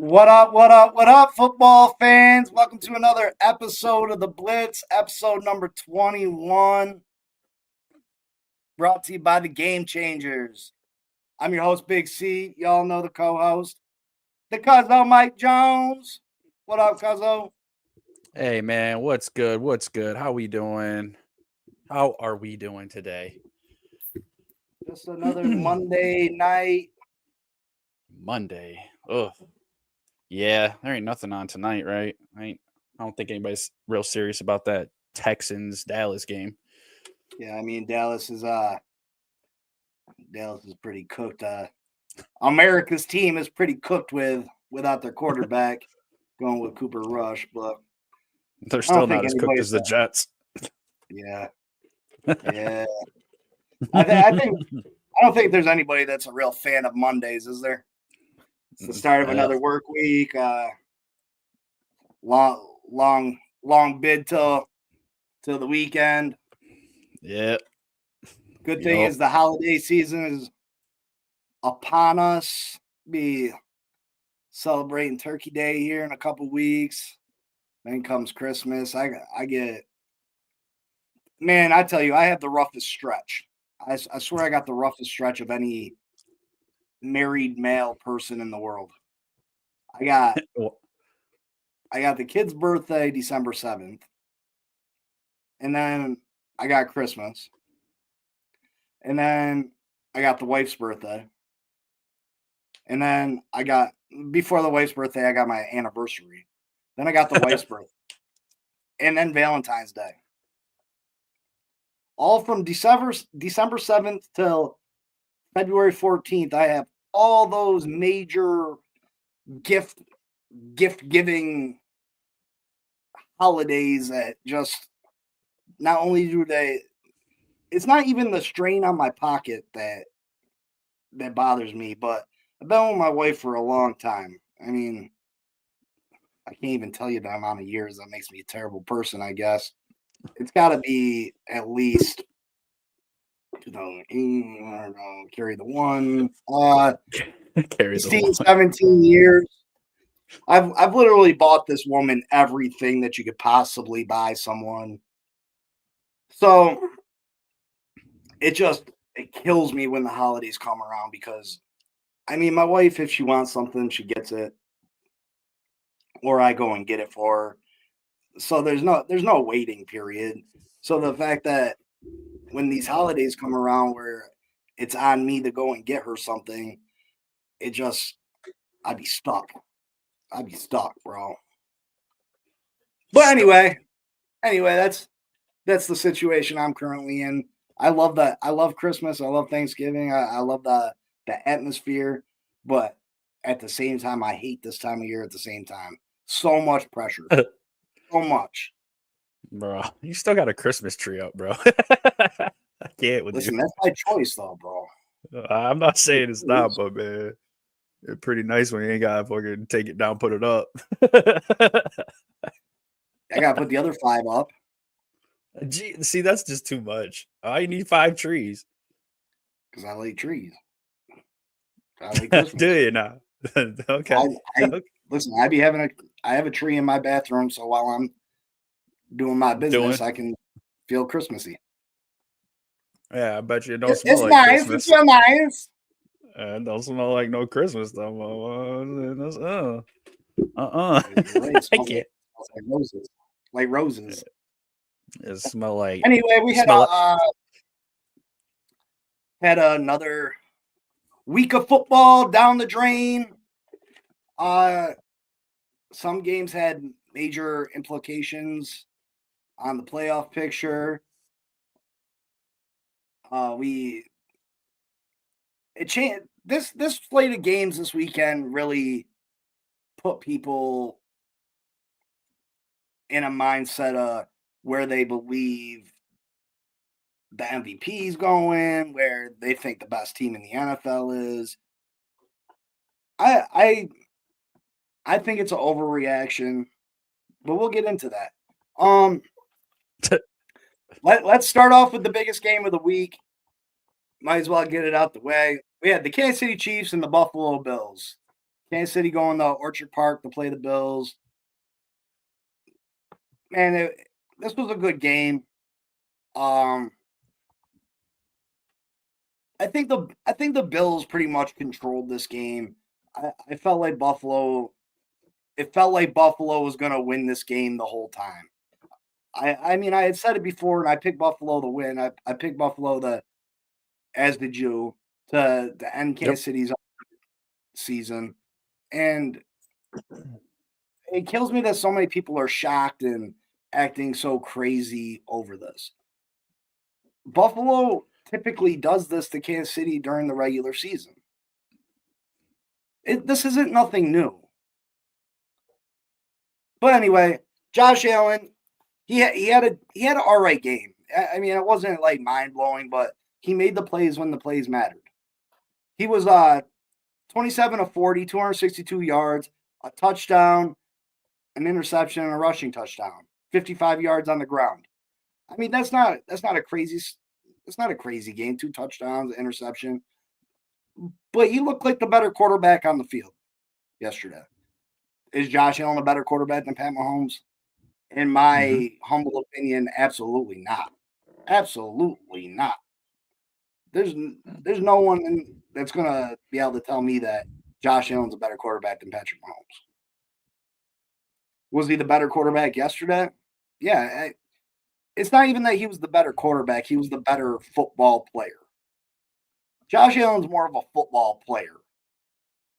What up, what up, what up, football fans? Welcome to another episode of The Blitz, episode number 21, brought to you by the Game Changers. I'm your host, Big C. Y'all know the co-host, the Cuzzo Mike Jones. What up, Cuzzo? Hey, man, what's good? What's good? How we doing? How are we doing today? Just another Monday night. Monday. Ugh. Yeah, there ain't nothing on tonight, right? I don't think anybody's real serious about that Texans-Dallas game. Yeah, I mean Dallas is pretty cooked. America's team is pretty cooked without their quarterback, going with Cooper Rush, but They're still not as cooked as the Jets. Yeah. Yeah. I don't think there's anybody that's a real fan of Mondays, is there? It's the start of another work week. Long bid till the weekend. Yeah. Good thing is the holiday season is upon us. Be celebrating Turkey Day here in a couple weeks. Then comes Christmas. I tell you, I have the roughest stretch. I swear I got the roughest stretch of any married male person in the world. I got the kid's birthday December 7th. And then I got Christmas. And then I got the wife's birthday. And then before the wife's birthday, I got my anniversary. Then I got the wife's birthday. And then Valentine's Day. All from December 7th till February 14th, I have all those major gift giving holidays that just not only do it's not even the strain on my pocket that bothers me, but I've been with my wife for a long time. I mean, I can't even tell you the amount of years. That makes me a terrible person, I guess. It's got to be at least 2008, I don't know, carry the one. 16, 17 years. I've literally bought this woman everything that you could possibly buy someone. So it kills me when the holidays come around because, I mean, my wife, if she wants something, she gets it. Or I go and get it for her. So there's no waiting period. So the fact that when these holidays come around where it's on me to go and get her something, I'd be stuck. Bro. But anyway, that's the situation I'm currently in. I love that. I love Christmas. I love Thanksgiving. I love the atmosphere. But at the same time, I hate this time of year at the same time. So much pressure. So much. Bro, you still got a Christmas tree up, bro. I can't with Listen, you. that's my choice, though, bro. I'm not saying it's not, but man, it's pretty nice when you ain't got to fucking take it down, put it up. I got to put the other 5 up. Gee, see, that's just too much. I need 5 trees. Because I like trees. I like Christmas. Do you now? Okay. Listen, I have a tree in my bathroom, so while I'm doing my business, I can feel Christmassy. Yeah, I bet you it don't smell it's like nice. Christmas. It's so nice. It don't smell like no Christmas though. Right. I can't. Like roses. Like roses. It smell like. Anyway, we had another week of football down the drain. Some games had major implications on the playoff picture. This slate of games this weekend really put people in a mindset of where they believe the MVP is going, where they think the best team in the NFL is. I think it's an overreaction, but we'll get into that. Let's start off with the biggest game of the week. Might as well get it out the way. We had the Kansas City Chiefs and the Buffalo Bills. Kansas City going to Orchard Park to play the Bills. Man, this was a good game. I think the Bills pretty much controlled this game. I felt like Buffalo. It felt like Buffalo was going to win this game the whole time. I mean, I had said it before, and I picked Buffalo to win. I picked Buffalo as did you, to end Kansas City's season. And it kills me that so many people are shocked and acting so crazy over this. Buffalo typically does this to Kansas City during the regular season. This isn't nothing new. But anyway, Josh Allen, he had an all right game. I mean, it wasn't like mind blowing, but he made the plays when the plays mattered. He was 27 of 40, 262 yards, a touchdown, an interception, and a rushing touchdown. 55 yards on the ground. I mean, that's not a crazy game. 2 touchdowns, interception. But he looked like the better quarterback on the field yesterday. Is Josh Allen a better quarterback than Pat Mahomes? In my humble opinion, absolutely not. Absolutely not. There's no one that's going to be able to tell me that Josh Allen's a better quarterback than Patrick Mahomes. Was he the better quarterback yesterday? Yeah. It's not even that he was the better quarterback. He was the better football player. Josh Allen's more of a football player.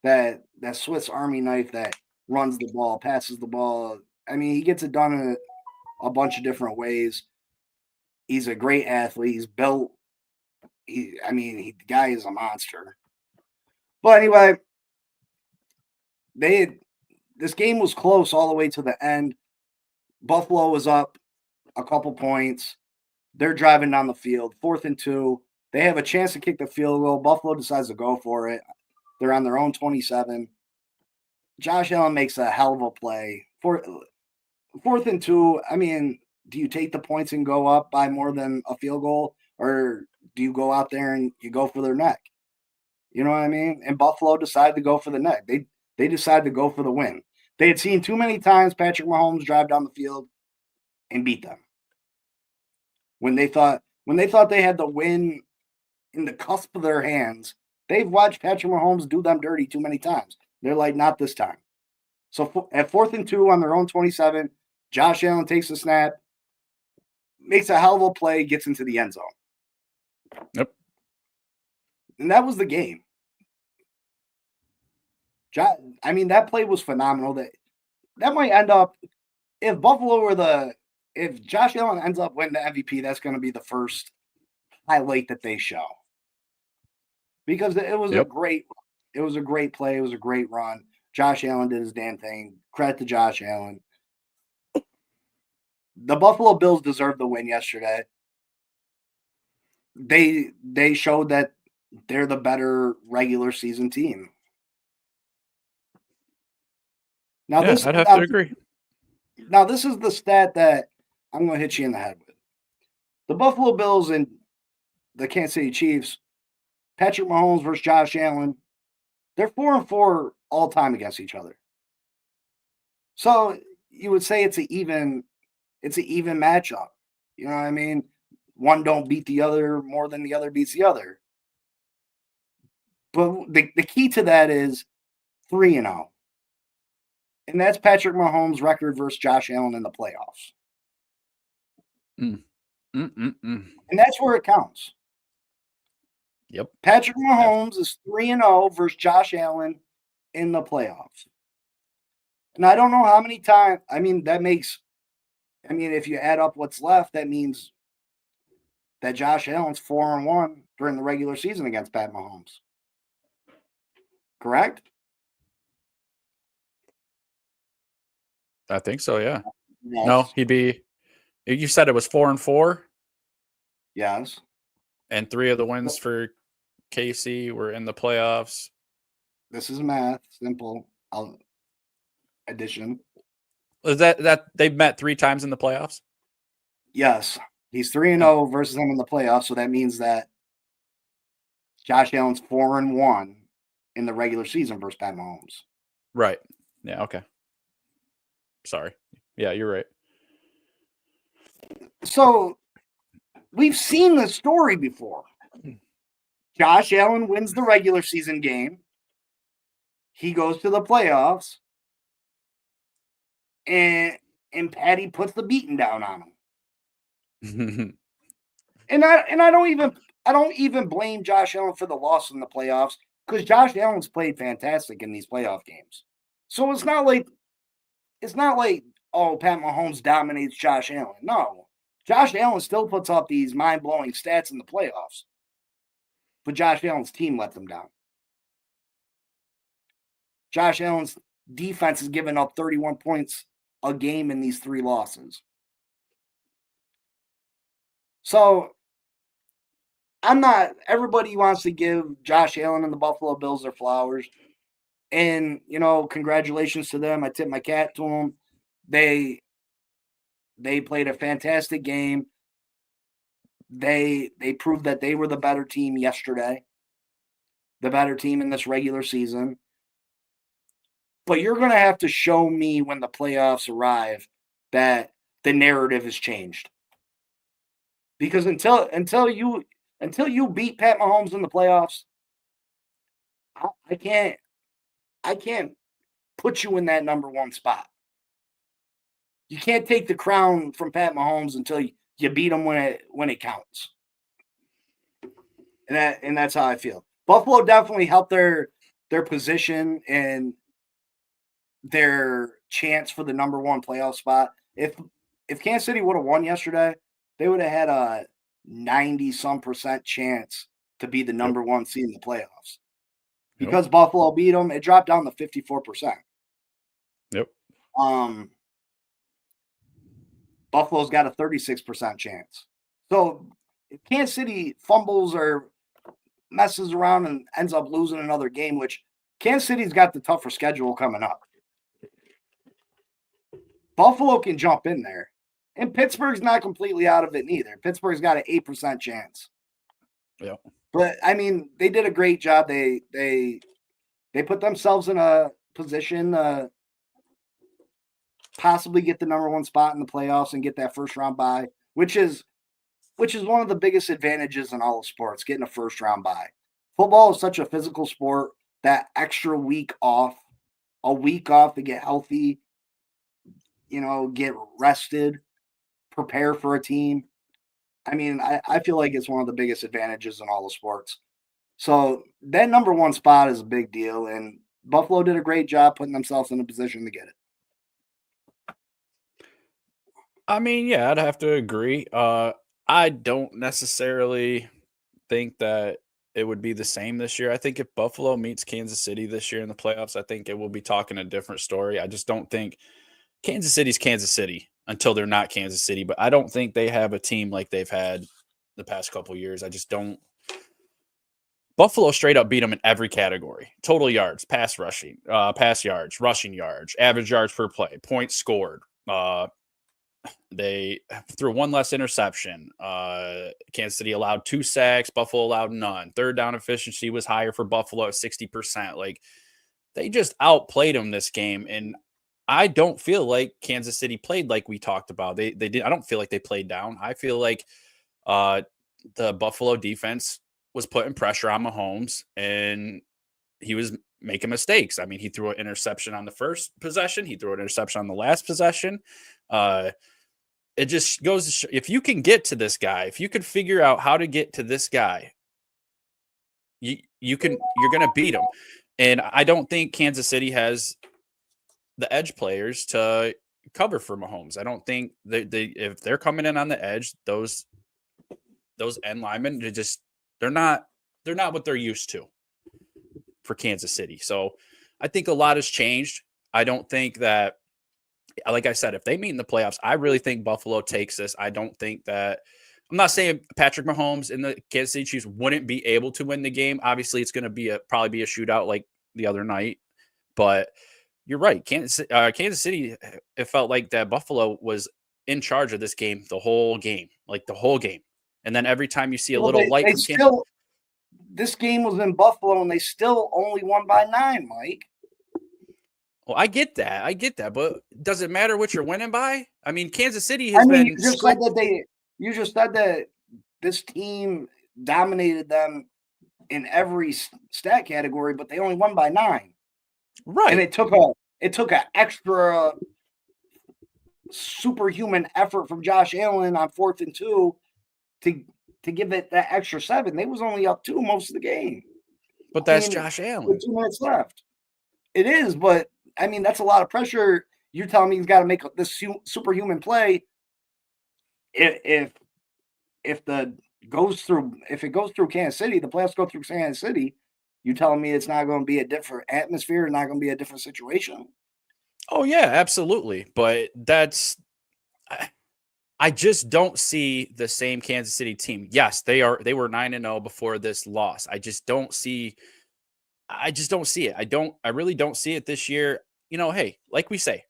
That Swiss Army knife that runs the ball, passes the ball. I mean, he gets it done in a bunch of different ways. He's a great athlete. He's built. The guy is a monster. But anyway, this game was close all the way to the end. Buffalo was up a couple points. They're driving down the field, 4th and 2. They have a chance to kick the field goal. Buffalo decides to go for it. They're on their own 27. Josh Allen makes a hell of a play. 4th and 2, I mean, do you take the points and go up by more than a field goal? Or do you go out there and you go for their neck? You know what I mean? And Buffalo decided to go for the neck. They decided to go for the win. They had seen too many times Patrick Mahomes drive down the field and beat them. When they thought they had the win in the cusp of their hands, they've watched Patrick Mahomes do them dirty too many times. They're like, not this time. So at 4th and 2 on their own 27, Josh Allen takes the snap, makes a hell of a play, gets into the end zone. Yep. And that was the game. That play was phenomenal. That might end up, if Josh Allen ends up winning the MVP, that's going to be the first highlight that they show. Because it was a great play. It was a great run. Josh Allen did his damn thing. Credit to Josh Allen. The Buffalo Bills deserved the win yesterday. They showed that they're the better regular season team. Now I'd have to agree. Now this is the stat that I'm going to hit you in the head with. The Buffalo Bills and the Kansas City Chiefs, Patrick Mahomes versus Josh Allen, they're 4-4 all time against each other. So you would say it's an even matchup. You know what I mean? One don't beat the other more than the other beats the other. But the key to that is 3-0. And that's Patrick Mahomes' record versus Josh Allen in the playoffs. And that's where it counts. Yep. Patrick Mahomes is 3-0 versus Josh Allen in the playoffs. And I don't know how many times. If you add up what's left, that means that Josh Allen's 4-1 during the regular season against Pat Mahomes. Correct? I think so, yeah. Yes. No, he'd be. You said it was 4-4? Yes. And 3 of the wins for KC were in the playoffs. This is math. Simple. Addition. Is that they've met 3 times in the playoffs? Yes. He's 3-0 versus them in the playoffs, so that means that Josh Allen's 4-1 in the regular season versus Pat Mahomes. Right. Yeah. Okay. Sorry. Yeah, you're right. So we've seen this story before. Josh Allen wins the regular season game. He goes to the playoffs, and Patty puts the beating down on him. And I don't even blame Josh Allen for the loss in the playoffs, because Josh Allen's played fantastic in these playoff games. So it's not like oh, Pat Mahomes dominates Josh Allen. No. Josh Allen still puts up these mind-blowing stats in the playoffs. But Josh Allen's team let them down. Josh Allen's defense has given up 31 points a game in these 3 losses. So everybody wants to give Josh Allen and the Buffalo Bills their flowers. And, congratulations to them. I tip my cap to them. They played a fantastic game. They proved that they were the better team yesterday, the better team in this regular season. But you're going to have to show me when the playoffs arrive that the narrative has changed. Because until you beat Pat Mahomes in the playoffs, I can't put you in that number 1 spot. You can't take the crown from Pat Mahomes until you beat him when it counts. And that's how I feel. Buffalo definitely helped their position and their chance for the number 1 playoff spot. If Kansas City would have won yesterday, they would have had a 90-some% chance to be the number 1 seed in the playoffs. Because Buffalo beat them, it dropped down to 54%. Yep. Buffalo's got a 36% chance. So if Kansas City fumbles or messes around and ends up losing another game, which Kansas City's got the tougher schedule coming up, Buffalo can jump in there. And Pittsburgh's not completely out of it neither. Pittsburgh's got an 8% chance. Yeah. But, I mean, they did a great job. They put themselves in a position to possibly get the number 1 spot in the playoffs and get that first round bye, which is one of the biggest advantages in all of sports, getting a first round bye. Football is such a physical sport. That extra week off to get healthy, get rested, prepare for a team. I mean, I feel like it's one of the biggest advantages in all the sports. So that number 1 spot is a big deal, and Buffalo did a great job putting themselves in a position to get it. I mean, yeah, I'd have to agree. I don't necessarily think that it would be the same this year. I think if Buffalo meets Kansas City this year in the playoffs, I think it will be talking a different story. I just don't think Kansas City's Kansas City until they're not Kansas City, but I don't think they have a team like they've had the past couple years. I just don't. Buffalo straight up beat them in every category: total yards, pass rushing, pass yards, rushing yards, average yards per play, points scored. They threw 1 less interception. Kansas City allowed 2 sacks. Buffalo allowed none. Third down efficiency was higher for Buffalo at 60%. Like, they just outplayed them this game. And I don't feel like Kansas City played like we talked about. They did. I don't feel like they played down. I feel like the Buffalo defense was putting pressure on Mahomes, and he was making mistakes. I mean, he threw an interception on the first possession. He threw an interception on the last possession. It just goes to show, if you can get to this guy, if you could figure out how to get to this guy, you're going to beat him. And I don't think Kansas City has the edge players to cover for Mahomes. I don't think if they're coming in on the edge, those end linemen, they're not what they're used to for Kansas City. So I think a lot has changed. I don't think that, like I said, if they meet in the playoffs, I really think Buffalo takes this. I don't think that – I'm not saying Patrick Mahomes and the Kansas City Chiefs wouldn't be able to win the game. Obviously, it's going to probably be a shootout like the other night. But you're right. Kansas City, it felt like that Buffalo was in charge of this game the whole game. And then every time you see a little light from Kansas – this game was in Buffalo, and they still only won by 9, Mike. Well, I get that, but does it matter what you're winning by? I mean, Kansas City I has mean, been scraped. you just said that this team dominated them in every stat category, but they only won by 9. And Right. it took an extra superhuman effort from Josh Allen on 4th and 2 to give it that extra 7. They was only up 2 most of the game. But I that's mean, Josh Allen. with 2 minutes left. It is, but I mean, that's a lot of pressure. You're telling me he's got to make this superhuman play. If if the if it goes through Kansas City, the playoffs go through Kansas City. You telling me it's not going to be a different atmosphere, not going to be a different situation? Oh yeah, absolutely. But I just don't see the same Kansas City team. Yes, they were 9-0 before this loss. I just don't see it. I really don't see it this year. You know, hey, like we say,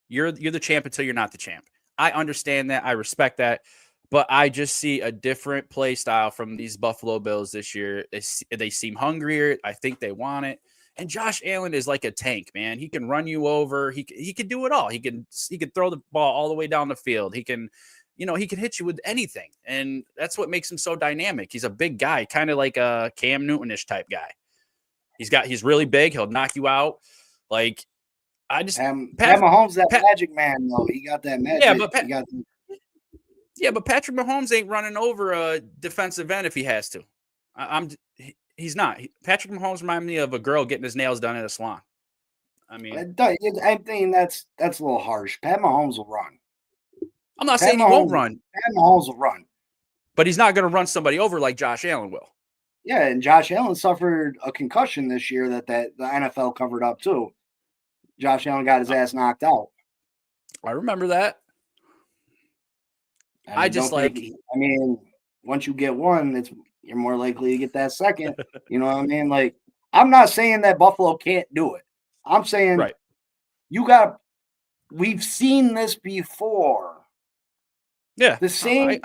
you're the champ until you're not the champ. I understand that. I respect that. But I just see a different play style from these Buffalo Bills this year. They seem hungrier. I think they want it. And Josh Allen is like a tank, man. He can run you over. He can do it all. He can throw the ball all the way down the field. He can, he can hit you with anything. And that's what makes him so dynamic. He's a big guy, kind of like a Cam Newton-ish type guy. He's really big. He'll knock you out. Like Pat Mahomes, that magic man, though. He got that magic. But Patrick Mahomes ain't running over a defensive end if he has to. He's not. Patrick Mahomes reminds me of a girl getting his nails done at a salon. I mean, I think that's a little harsh. Pat Mahomes will run. I'm not saying he won't run. Pat Mahomes will run. But he's not going to run somebody over like Josh Allen will. Yeah, and Josh Allen suffered a concussion this year that the NFL covered up too. Josh Allen got his ass knocked out. I remember that. I mean, once you get one, you're more likely to get that second. You know what I mean? Like, I'm not saying that Buffalo can't do it. I'm saying right. We've seen this before. Yeah. The same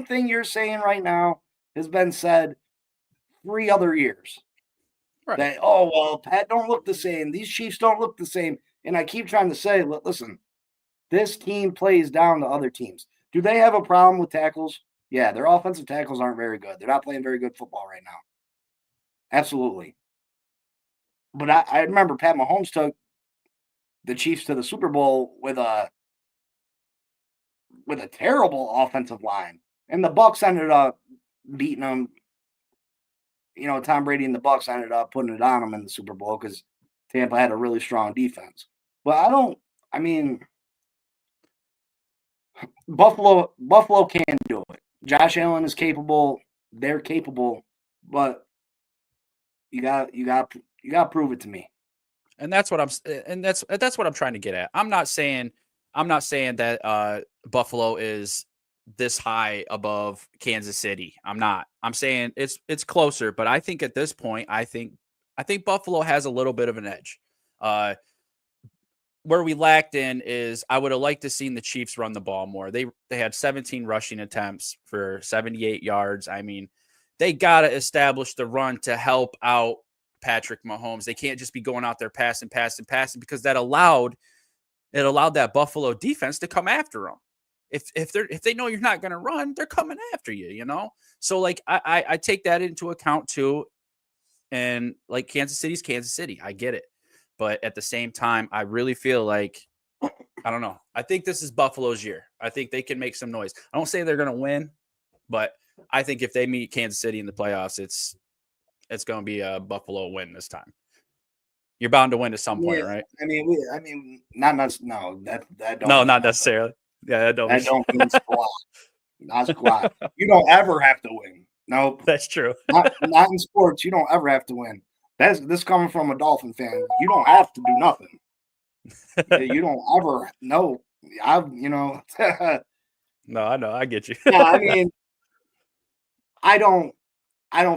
thing you're saying right now has been said 3 other years. Right. That, oh, well, Pat don't look the same. These Chiefs don't look the same. And I keep trying to say, listen, this team plays down to other teams. Do they have a problem with tackles? Yeah, their offensive tackles aren't very good. They're not playing very good football right now. Absolutely. But I remember Pat Mahomes took the Chiefs to the Super Bowl with a terrible offensive line. And the Bucs ended up beating them. You know, Tom Brady and the Bucs ended up putting it on them in the Super Bowl because Tampa had a really strong defense. But Buffalo can do it. Josh Allen is capable. They're capable, but you got to prove it to me. And that's what I'm trying to get at. I'm not saying that Buffalo is this high above Kansas City. I'm not. I'm saying it's closer, but I think at this point, I think Buffalo has a little bit of an edge. Where we lacked in is I would have liked to seen the Chiefs run the ball more. They had 17 rushing attempts for 78 yards. I mean, they got to establish the run to help out Patrick Mahomes. They can't just be going out there passing because that allowed that Buffalo defense to come after them. If they know you're not going to run, they're coming after you, So like I take that into account too. And like Kansas City's Kansas City. I get it. But at the same time, I really feel like, I don't know. I think this is Buffalo's year. I think they can make some noise. I don't say they're going to win, but I think if they meet Kansas City in the playoffs, it's going to be a Buffalo win this time. You're bound to win at some point, right? I mean, not necessarily. No, that don't. No, not necessarily. Yeah, that don't mean squat. Not squat. You don't ever have to win. Nope. That's true. not in sports. You don't ever have to win. This coming from a Dolphin fan. You don't have to do nothing. You don't ever. No, No, I know. I get you. Yeah, I mean, I don't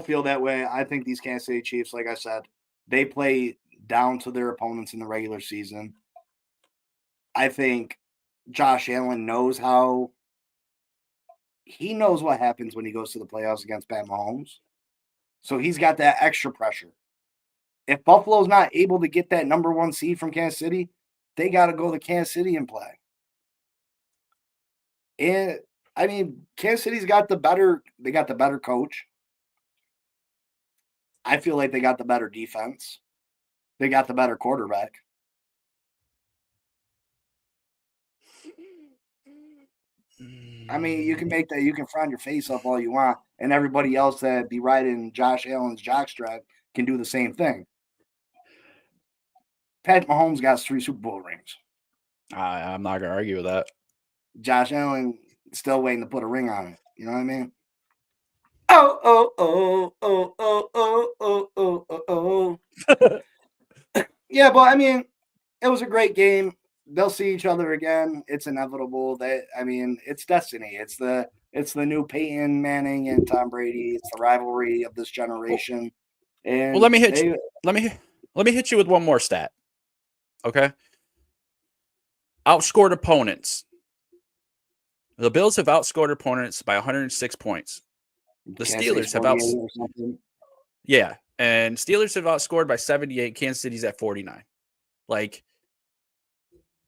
feel that way. I think these Kansas City Chiefs, like I said, they play down to their opponents in the regular season. I think Josh Allen knows what happens when he goes to the playoffs against Pat Mahomes. So he's got that extra pressure. If Buffalo's not able to get that number 1 seed from Kansas City, they got to go to Kansas City and play. And I mean, Kansas City's got the better coach. I feel like they got the better defense. They got the better quarterback. I mean, you can frown your face up all you want, and everybody else that be riding Josh Allen's jockstrap can do the same thing. Pat Mahomes got 3 Super Bowl rings. I'm not gonna argue with that. Josh Allen still waiting to put a ring on it. You know what I mean? Oh. Yeah, but I mean, it was a great game. They'll see each other again. It's inevitable. It's destiny. It's the new Peyton Manning and Tom Brady. It's the rivalry of this generation. And well, let me hit you with one more stat. Okay. Outscored opponents. The Bills have outscored opponents by 106 points. The Steelers have outscored. Yeah, and Steelers have outscored by 78. Kansas City's at 49. Like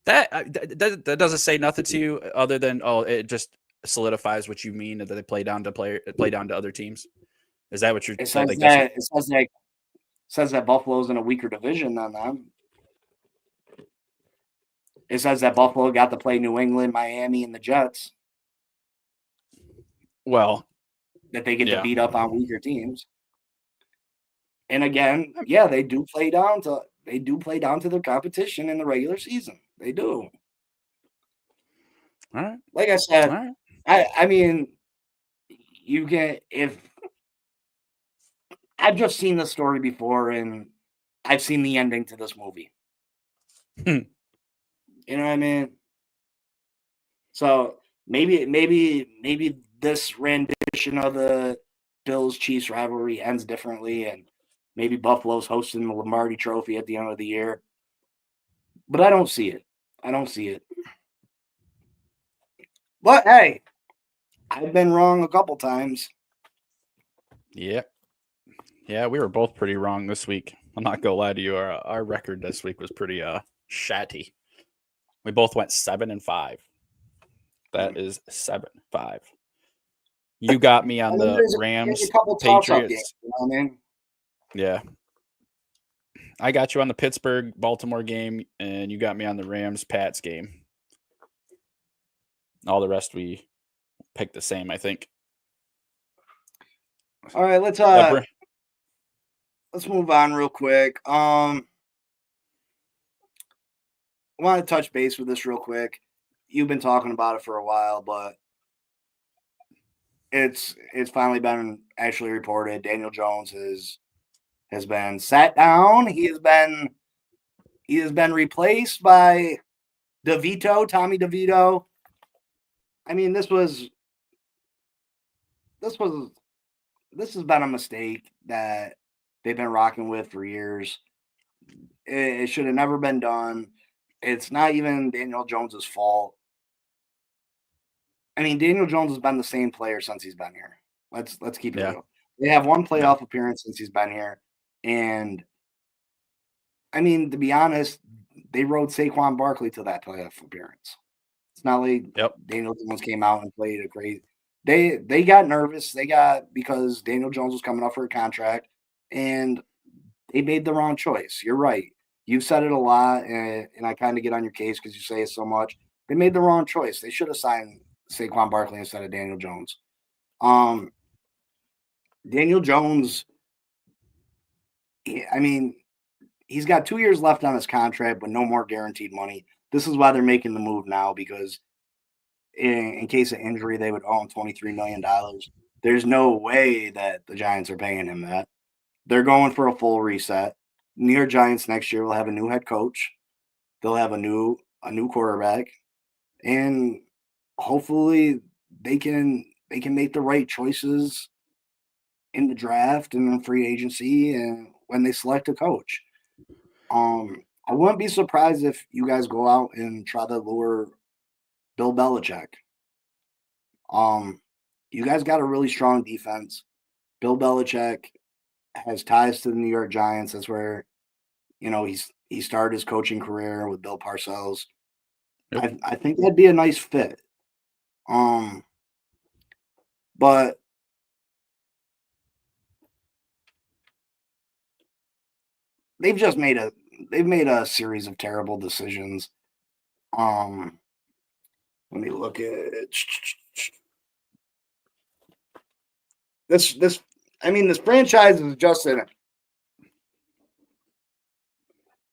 that doesn't say nothing to you other than it just solidifies what you mean that they play down to other teams. Is that what you're saying? It says that Buffalo's in a weaker division than them. It says that Buffalo got to play New England, Miami, and the Jets. Well, that they get to beat up on weaker teams. And again, yeah, they do play down to their competition in the regular season. They do. All right. Like I said, I mean, you can if I've just seen the story before and I've seen the ending to this movie. You know what I mean? So maybe this rendition of the Bills-Chiefs rivalry ends differently, and maybe Buffalo's hosting the Lombardi Trophy at the end of the year. But I don't see it. But hey, I've been wrong a couple times. Yeah. Yeah, we were both pretty wrong this week. I'm not gonna lie to you. Our record this week was pretty shatty. We both went 7-5. That is 7-5. You got me on the Rams, Patriots. Games, you know what I mean? Yeah. I got you on the Pittsburgh, Baltimore game, and you got me on the Rams, Pats game. All the rest we picked the same, I think. All right, let's move on real quick. I want to touch base with this real quick. You've been talking about it for a while, but it's finally been actually reported. Daniel Jones has been sat down. He has been replaced by Tommy DeVito. I mean, this has been a mistake that they've been rocking with for years. It should have never been done. It's not even Daniel Jones's fault. I mean, Daniel Jones has been the same player since he's been here. Let's keep it real. They have one playoff appearance since he's been here. And I mean, to be honest, they rode Saquon Barkley to that playoff appearance. It's not like Daniel Jones came out and played a great. They got nervous. Because Daniel Jones was coming up for a contract, and they made the wrong choice. You're right. You've said it a lot, and I kind of get on your case because you say it so much. They made the wrong choice. They should have signed Saquon Barkley instead of Daniel Jones. Daniel Jones, I mean, he's got 2 years left on his contract, but no more guaranteed money. This is why they're making the move now, because in case of injury, they would owe him $23 million. There's no way that the Giants are paying him that. They're going for a full reset. New York Giants next year will have a new head coach. They'll have a new quarterback, and hopefully they can make the right choices in the draft and in free agency and when they select a coach. I wouldn't be surprised if you guys go out and try to lure Bill Belichick. You guys got a really strong defense. Bill Belichick has ties to the New York Giants. That's where, he started his coaching career with Bill Parcells. Yep. I think that'd be a nice fit. But they've made a series of terrible decisions. Let me look at this. I mean, this franchise is just in it.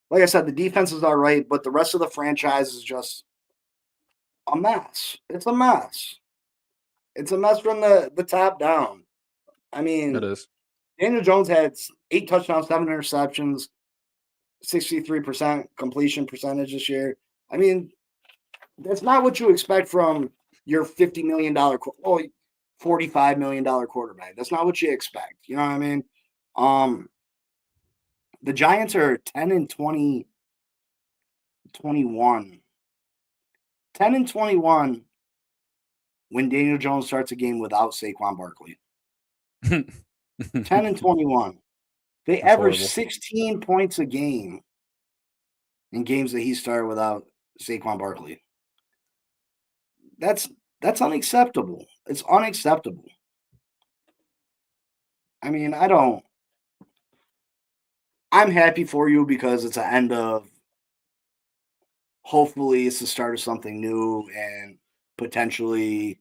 Like I said, the defense is all right, but the rest of the franchise is just a mess. It's a mess. It's a mess from the top down. I mean, It is. Daniel Jones had 8 touchdowns, 7 interceptions, 63% completion percentage this year. I mean, that's not what you expect from your $50 million, $45 million quarterback. That's not what you expect. You know what I mean? The Giants are 10-20, 21. 10-21 when Daniel Jones starts a game without Saquon Barkley. 10-21. They average 16 points a game in games that he started without Saquon Barkley. That's unacceptable. It's unacceptable. I mean, I'm happy for you because it's an end of, hopefully it's the start of something new and potentially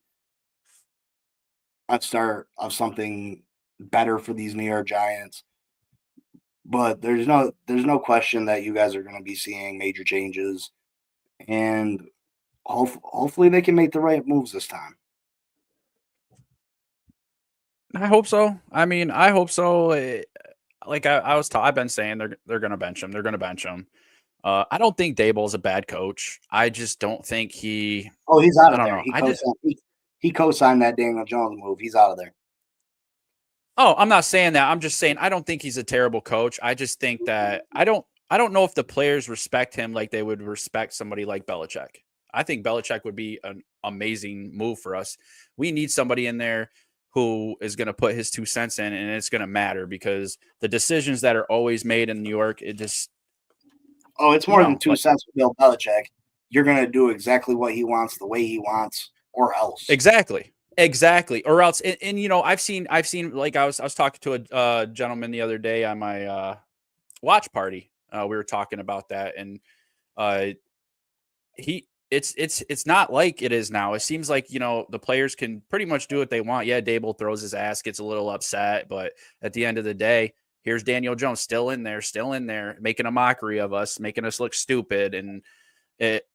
a start of something better for these New York Giants. But there's no question that you guys are going to be seeing major changes, and hopefully they can make the right moves this time. I hope so. I mean, I hope so. Like I've been saying they're going to bench him. They're going to bench him. I don't think Daboll's a bad coach. I just don't think he. Oh, he's out I of don't there. know. He co-signed that Daniel Jones move. He's out of there. Oh, I'm not saying that. I'm just saying I don't think he's a terrible coach. I just think that I don't know if the players respect him like they would respect somebody like Belichick. I think Belichick would be an amazing move for us. We need somebody in there who is going to put his 2 cents in, and it's going to matter because the decisions that are always made in New York, it just. Oh, it's more than 2 cents for Bill Belichick. You're going to do exactly what he wants, the way he wants, or else. Exactly. Or else. And I've seen like I was talking to a gentleman the other day on my watch party. We were talking about that, and it's not like it is now. It seems like the players can pretty much do what they want. Yeah, Dable throws his ass, gets a little upset, but at the end of the day, here's Daniel Jones still in there, making a mockery of us, making us look stupid, and it.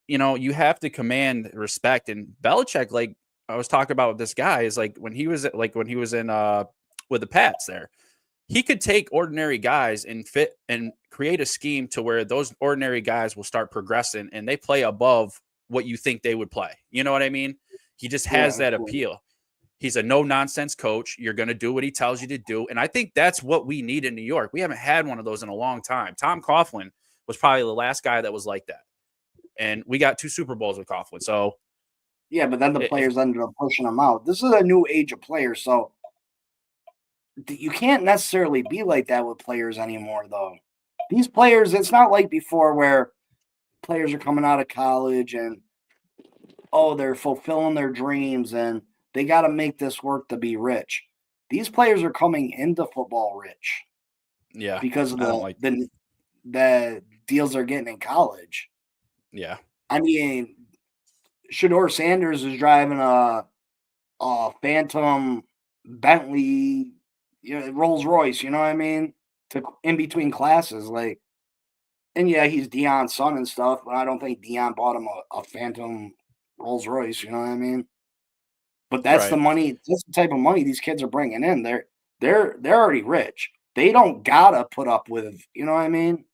You have to command respect. And Belichick, like I was talking about with this guy, is like when he was in with the Pats there, he could take ordinary guys and fit and create a scheme to where those ordinary guys will start progressing and they play above what you think they would play. You know what I mean? He just has that appeal. He's a no-nonsense coach. You're going to do what he tells you to do. And I think that's what we need in New York. We haven't had one of those in a long time. Tom Coughlin was probably the last guy that was like that. And we got 2 Super Bowls with Coughlin. So, yeah, but then the players ended up pushing him out. This is a new age of players, so you can't necessarily be like that with players anymore, though. These players, it's not like before where players are coming out of college and, they're fulfilling their dreams and they got to make this work to be rich. These players are coming into football rich. Yeah. Because of the deals they're getting in college. Yeah. I mean, Shedeur Sanders is driving a Phantom Bentley, Rolls Royce, you know what I mean? In between classes. And yeah, he's Deion's son and stuff, but I don't think Deion bought him a Phantom Rolls Royce, you know what I mean? But that's the money, that's the type of money these kids are bringing in. They're already rich. They don't gotta put up with, you know what I mean?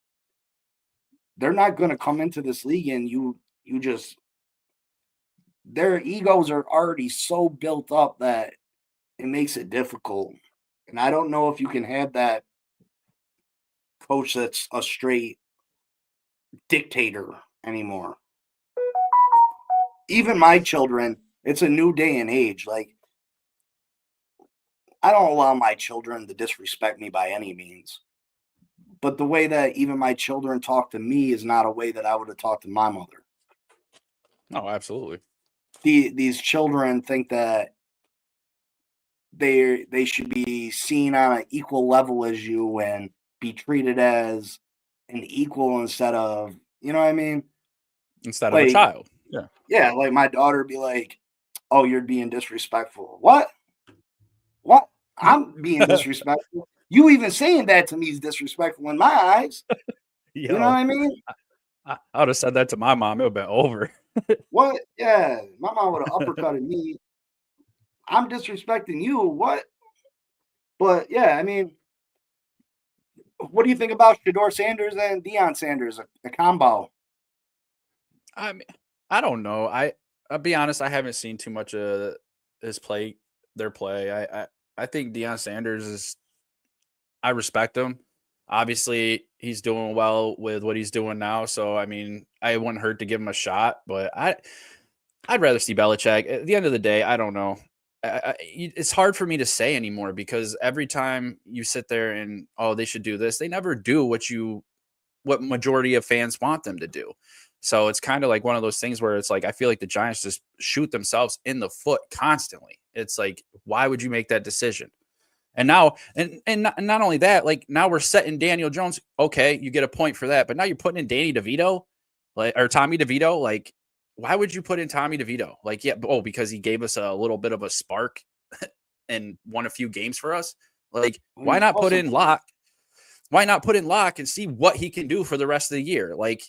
They're not going to come into this league and you just, their egos are already so built up that it makes it difficult. And I don't know if you can have that coach that's a straight dictator anymore. Even my children, it's a new day and age. Like, I don't allow my children to disrespect me by any means. But the way that even my children talk to me is not a way that I would have talked to my mother. Oh, absolutely. These children think that they should be seen on an equal level as you and be treated as an equal instead of, you know what I mean? Instead of a Like, child. Yeah. yeah, like my daughter would be like, "Oh, you're being disrespectful." What? What? I'm being disrespectful. You even saying that to me is disrespectful in my eyes. You know what Yo, I mean? I would have said that to my mom. It would have been over. What? Yeah, my mom would have uppercutted me. I'm disrespecting you. What? But yeah, I mean, what do you think about Shador Sanders and Deion Sanders, a combo? I mean, I don't know. I'll be honest. I haven't seen too much of his play, their play. I think Deion Sanders is. I respect him. Obviously, he's doing well with what he's doing now. So I mean, I wouldn't hurt to give him a shot. But I'd rather see Belichick. At the end of the day, I don't know. It's hard for me to say anymore because every time you sit there and they should do this, they never do what majority of fans want them to do. So it's kind of like one of those things where it's like I feel like the Giants just shoot themselves in the foot constantly. It's like, why would you make that decision? And now, and not only that, like now we're setting Daniel Jones. Okay, you get a point for that, but now you're putting in Danny DeVito, like or Tommy DeVito. Like, why would you put in Tommy DeVito? Like, yeah, because he gave us a little bit of a spark and won a few games for us. Like, why not put in Locke? Why not put in Locke and see what he can do for the rest of the year? Like,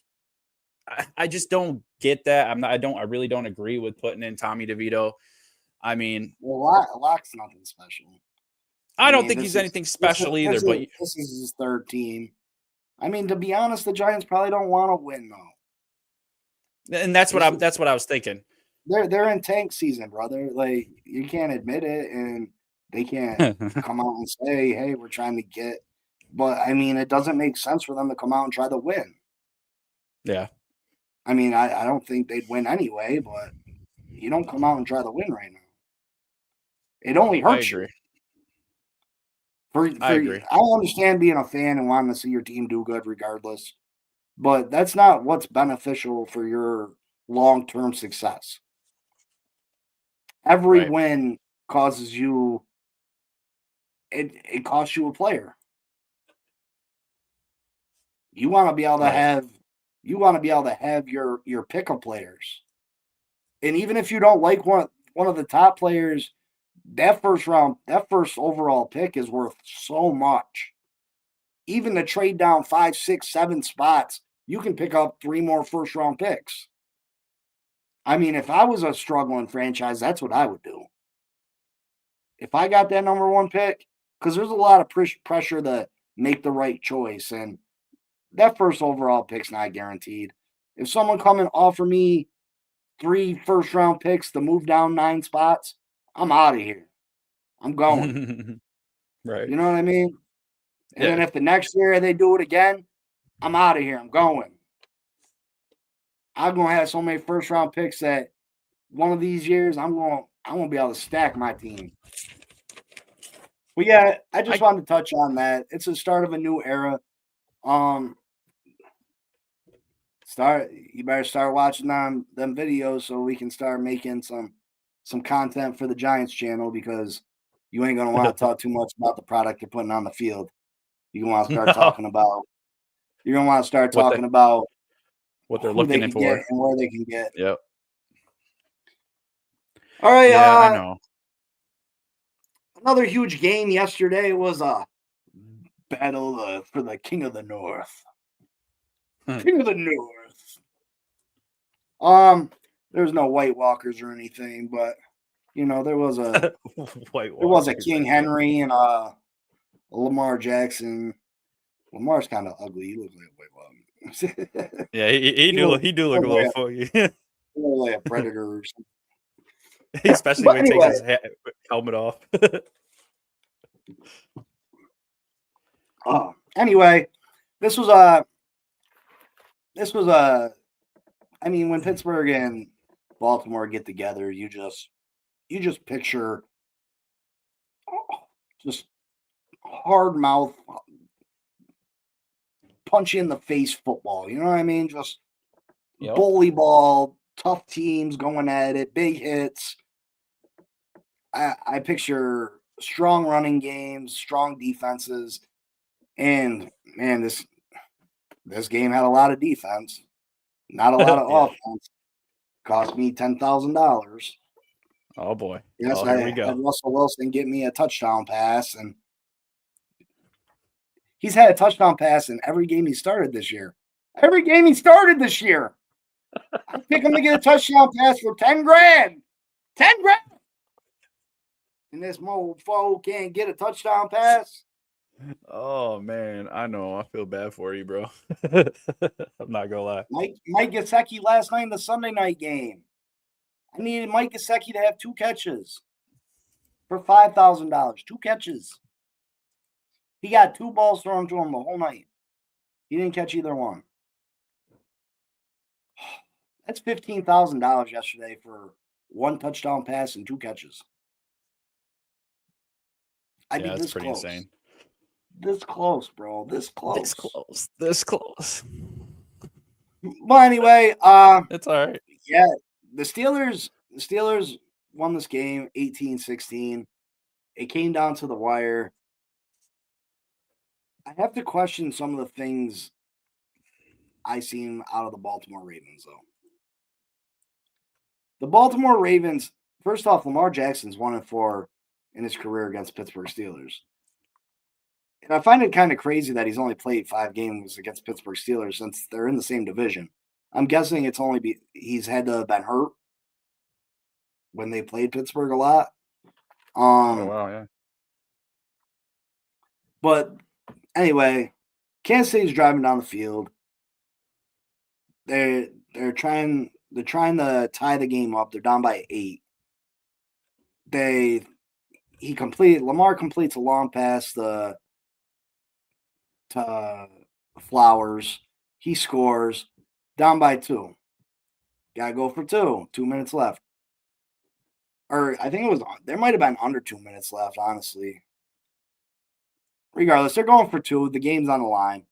I just don't get that. I really don't agree with putting in Tommy DeVito. I mean, Well, Locke's nothing special. I don't think he's anything special either. But this is his third team. I mean, to be honest, the Giants probably don't want to win though. And that's what I was thinking. They're in tank season, brother. Like you can't admit it, and they can't come out and say, "Hey, we're trying to get." But I mean, it doesn't make sense for them to come out and try to win. Yeah. I mean, I don't think they'd win anyway, but you don't come out and try to win right now. It only hurts you. I agree. I understand being a fan and wanting to see your team do good regardless, but that's not what's beneficial for your long-term success. Every win causes you it costs you a player. You want to be able to have your pick of players. And even if you don't like one of the top players, that first overall pick is worth so much. Even to trade down 5, 6, 7 spots, you can pick up 3 more first round picks. I mean, if I was a struggling franchise, that's what I would do. If I got that number 1 pick, because there's a lot of pressure to make the right choice, and that first overall pick's not guaranteed. If someone come and offer me 3 first round picks to move down 9 spots, I'm out of here. I'm going. Right. You know what I mean? And then if the next year they do it again, I'm out of here. I'm going. I'm going to have so many first round picks that one of these years I'm going to be able to stack my team. But yeah, I just wanted to touch on that. It's the start of a new era. You better start watching them videos so we can start making some content for the Giants channel because you ain't gonna want to talk too much about the product you're putting on the field. You're gonna want to start talking about what they're who they looking can for get and where they can get. Yep. All right. Yeah, I know. Another huge game yesterday was a battle for the King of the North. King of the North. There's no White Walkers or anything, but there was a King Henry and a Lamar Jackson. Lamar's kind of ugly. He looks like a White Walker. Yeah, he do look a little funny. Like a predator or something. Especially when he takes his helmet off. Anyway, this was I mean, when Pittsburgh and Baltimore get together, you just picture just hard mouth, punch you in the face football. You know what I mean? Just bully ball, tough teams going at it, big hits. I picture strong running games, strong defenses, and man, this game had a lot of defense, not a lot of offense. Cost me $10,000. Oh boy! Yes, here we go. Had Russell Wilson get me a touchdown pass, and he's had a touchdown pass in every game he started this year. Every game he started this year, I pick him to get a touchdown pass for $10,000. $10,000. And this mofo can't get a touchdown pass. Oh man, I know. I feel bad for you, bro. I'm not gonna lie. Mike Gesicki last night in the Sunday night game. I needed Mike Gesicki to have 2 catches for $5,000. 2 catches. He got 2 balls thrown to him the whole night. He didn't catch either one. That's $15,000 yesterday for 1 touchdown pass and 2 catches. I'd be this pretty close. Insane. This close, bro. This close. This close. But anyway, it's all right. Yeah, the Steelers won this game 18-16. It came down to the wire. I have to question some of the things I seen out of the Baltimore Ravens, though. The Baltimore Ravens, first off, Lamar Jackson's 1-4 in his career against Pittsburgh Steelers. And I find it kind of crazy that he's only played 5 games against Pittsburgh Steelers since they're in the same division. I'm guessing it's only he's had to have been hurt when they played Pittsburgh a lot. Oh wow, yeah. But anyway, Kansas City's driving down the field. They're trying to tie the game up. They're down by 8. Lamar completes a long pass to Flowers. He scores. Down by 2. Gotta go for 2. 2 minutes left. Or I think there might have been under 2 minutes left, honestly. Regardless, they're going for 2. The game's on the line.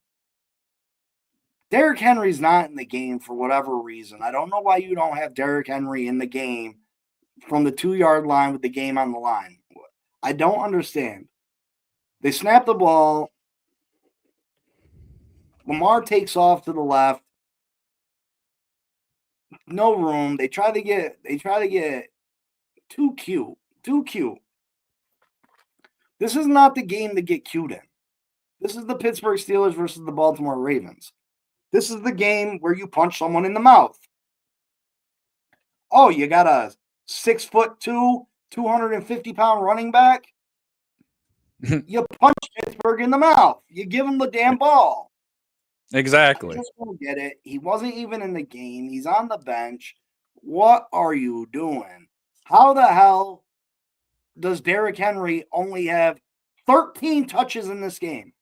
Derrick Henry's not in the game for whatever reason. I don't know why you don't have Derrick Henry in the game from the 2-yard line with the game on the line. I don't understand. They snap the ball. Lamar takes off to the left. No room. They try to get too cute. Too cute. This is not the game to get cute in. This is the Pittsburgh Steelers versus the Baltimore Ravens. This is the game where you punch someone in the mouth. Oh, you got a 6'2", 250-pound running back? You punch Pittsburgh in the mouth. You give him the damn ball. Exactly. I just don't get it. He wasn't even in the game. He's on the bench. What are you doing? How the hell does Derrick Henry only have 13 touches in this game?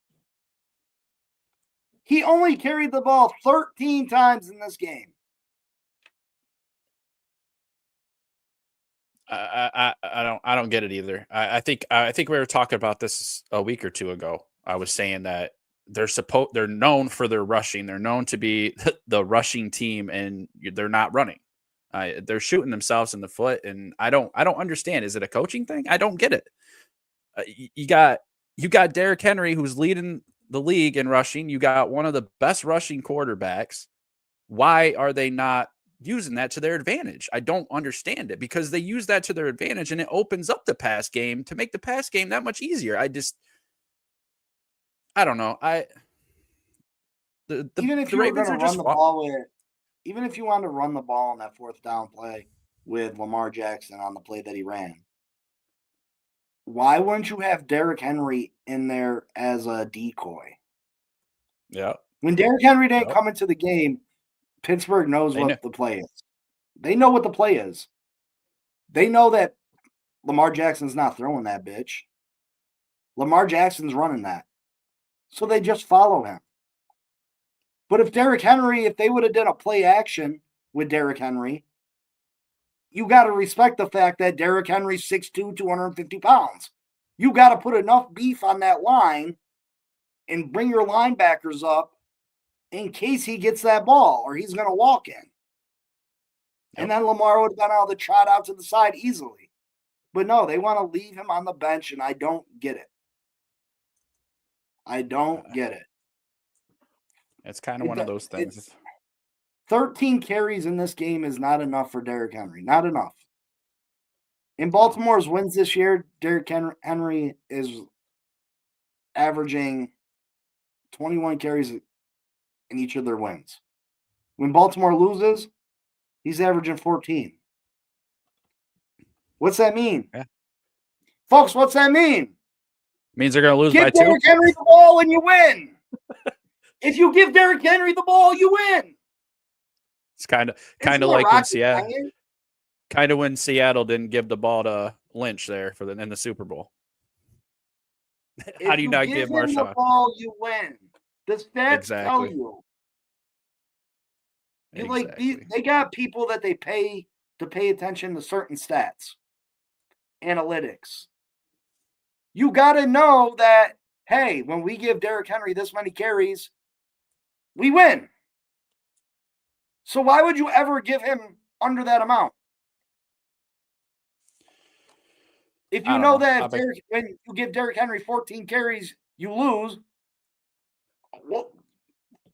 He only carried the ball 13 times in this game. I don't get it either. I think we were talking about this a week or 2 ago. I was saying that they're known for their rushing. They're known to be the rushing team, and they're not running. They're shooting themselves in the foot, and I don't understand. Is it a coaching thing? I don't get it. You got Derrick Henry, who's leading the league in rushing. You got one of the best rushing quarterbacks. Why are they not using that to their advantage? I don't understand it, because they use that to their advantage, and it opens up the pass game to make the pass game that much easier. I don't know. Even if you were going to run the ball even if you wanted to run the ball on that 4th down play with Lamar Jackson on the play that he ran, why wouldn't you have Derrick Henry in there as a decoy? Yeah. When Derrick Henry didn't come into the game, Pittsburgh knows what the play is. They know what the play is. They know that Lamar Jackson's not throwing that bitch. Lamar Jackson's running that. So they just follow him. But if they would have done a play action with Derrick Henry, you got to respect the fact that Derrick Henry's 6'2", 250 pounds. You got to put enough beef on that line and bring your linebackers up in case he gets that ball or he's going to walk in. Yep. And then Lamar would have been able to trot out to the side easily. But no, they want to leave him on the bench, and I don't get it. I don't get it. It's kind of one of those things. 13 carries in this game is not enough for Derrick Henry. Not enough. In Baltimore's wins this year, Derrick Henry is averaging 21 carries in each of their wins. When Baltimore loses, he's averaging 14. What's that mean? Yeah. Folks, what's that mean? Means they're going to lose by 2. Give Derrick Henry the ball and you win. If you give Derrick Henry the ball, you win. It's kind of like when Seattle. Kind of when Seattle didn't give the ball to Lynch there in the Super Bowl. How do you not give Marshawn the ball? You win. The stats tell you. Exactly. They got people that they pay to pay attention to certain stats, analytics. You got to know that, hey, when we give Derrick Henry this many carries, we win. So why would you ever give him under that amount? If you know that when you give Derrick Henry 14 carries, you lose, well,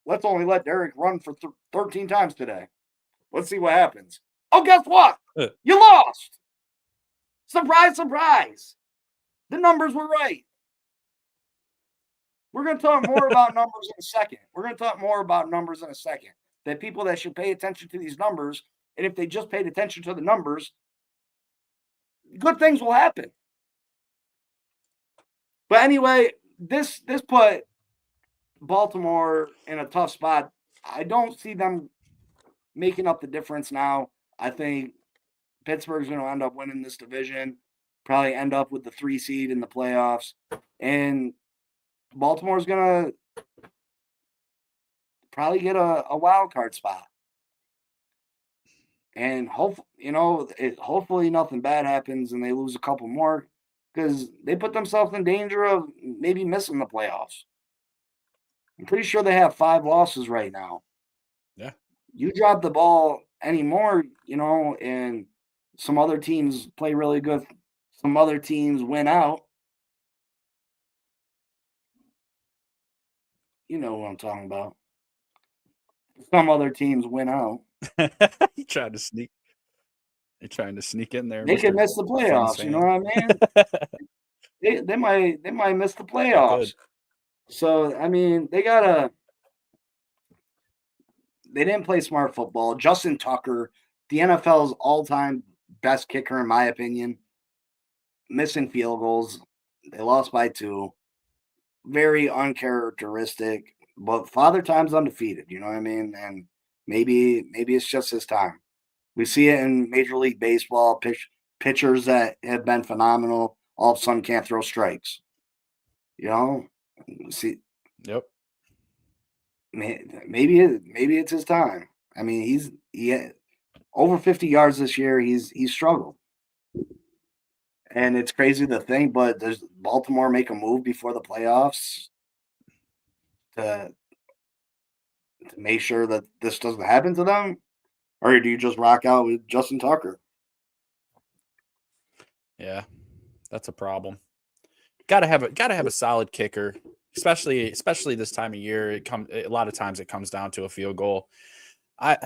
let's only let Derrick run for 13 times today. Let's see what happens. Oh, guess what? You lost. Surprise, surprise. The numbers were right. We're going to talk more about numbers in a second. That people that should pay attention to these numbers, and if they just paid attention to the numbers, good things will happen. But anyway, this put Baltimore in a tough spot. I don't see them making up the difference now. I think Pittsburgh's going to end up winning this division, probably end up with the 3 seed in the playoffs, and Baltimore's going to probably get a wild card spot. And hopefully nothing bad happens and they lose a couple more, because they put themselves in danger of maybe missing the playoffs. I'm pretty sure they have 5 losses right now. Yeah. You drop the ball anymore, and some other teams play really good. Some other teams win out. You know what I'm talking about. Some other teams win out. He tried to sneak. They're trying to sneak in there. They could miss the playoffs. You know what I mean? they might miss the playoffs. So I mean, they didn't play smart football. Justin Tucker, the NFL's all-time best kicker in my opinion, missing field goals. They lost by 2. Very uncharacteristic. But Father Time's undefeated. You know what I mean? And maybe it's just his time. We see it in Major League Baseball. Pitchers that have been phenomenal all of a sudden can't throw strikes. See. Yep. Maybe it's his time. I mean, he over 50 yards this year. He's struggled, and it's crazy to think. But does Baltimore make a move before the playoffs to make sure that this doesn't happen to them? Or do you just rock out with Justin Tucker? Yeah, that's a problem. Gotta have a solid kicker, especially this time of year. A lot of times it comes down to a field goal. I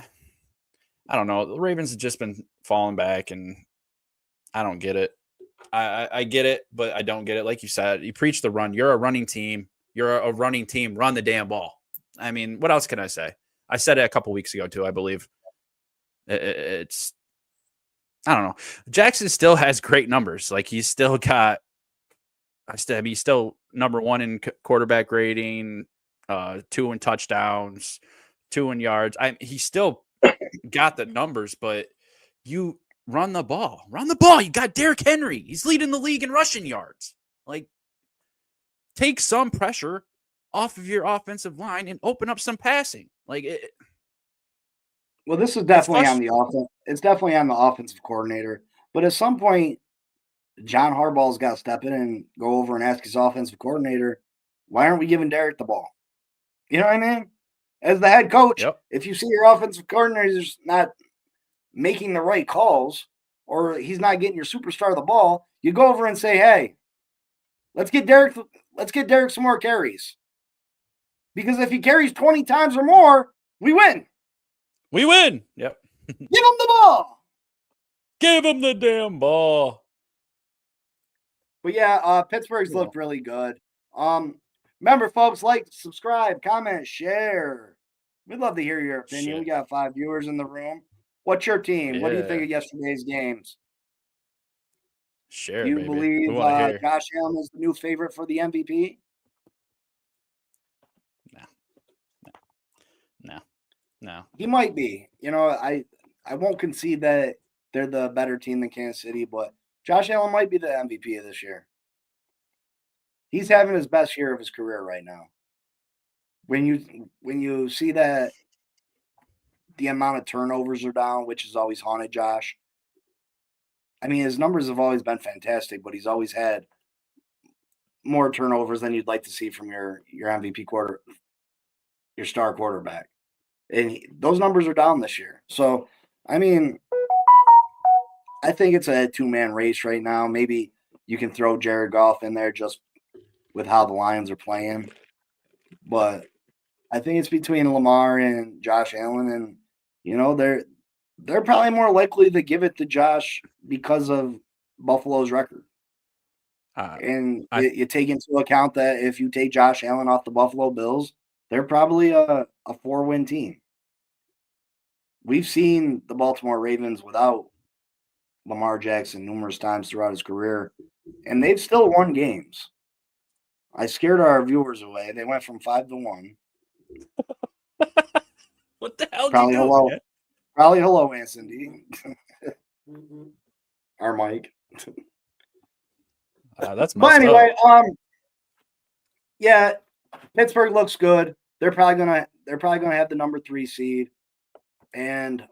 don't know. The Ravens have just been falling back, and I don't get it. I get it, but I don't get it. Like you said, you preach the run. You're a running team. Run the damn ball. I mean, what else can I say? I said it a couple weeks ago too, I believe. It's, I don't know. Jackson still has great numbers. Like he's still got, he's still number 1 in quarterback rating, 2 in touchdowns, 2 in yards. He still got the numbers, but you run the ball. You got Derrick Henry. He's leading the league in rushing yards. Like, take some pressure off of your offensive line and open up some passing. Well, this is definitely on the offense. It's definitely on the offensive coordinator. But at some point, John Harbaugh's got to step in and go over and ask his offensive coordinator, why aren't we giving Derek the ball? You know what I mean? As the head coach, if you see your offensive coordinator's not making the right calls or he's not getting your superstar the ball, you go over and say, hey, let's get Derek some more carries. Because if he carries 20 times or more, we win. We win. Yep. Give him the ball. Give him the damn ball. But yeah, Pittsburgh's looked really good. Remember, folks, like, subscribe, comment, share. We'd love to hear your opinion. Shit. We got 5 viewers in the room. What's your team? Yeah. What do you think of yesterday's games? Sure, do you baby. believe Josh Allen is the new favorite for the MVP? No. He might be. You know, I won't concede that they're the better team than Kansas City, but Josh Allen might be the MVP of this year. He's having his best year of his career right now. When you see that the amount of turnovers are down, which has always haunted Josh. I mean, his numbers have always been fantastic, but he's always had more turnovers than you'd like to see from your MVP your star quarterback. And those numbers are down this year. So, I mean, I think it's a 2-man race right now. Maybe you can throw Jared Goff in there just with how the Lions are playing. But I think it's between Lamar and Josh Allen. And, you know, they're probably more likely to give it to Josh because of Buffalo's record. You take into account that if you take Josh Allen off the Buffalo Bills, they're probably a 4-win team. We've seen the Baltimore Ravens without Lamar Jackson numerous times throughout his career, and they've still won games. I scared our viewers away. They went from 5-1. What the hell? Probably hello. Man? Probably hello, Anson D. Our Mike. That's but anyway, yeah, Pittsburgh looks good. They're probably gonna have the number 3 seed, and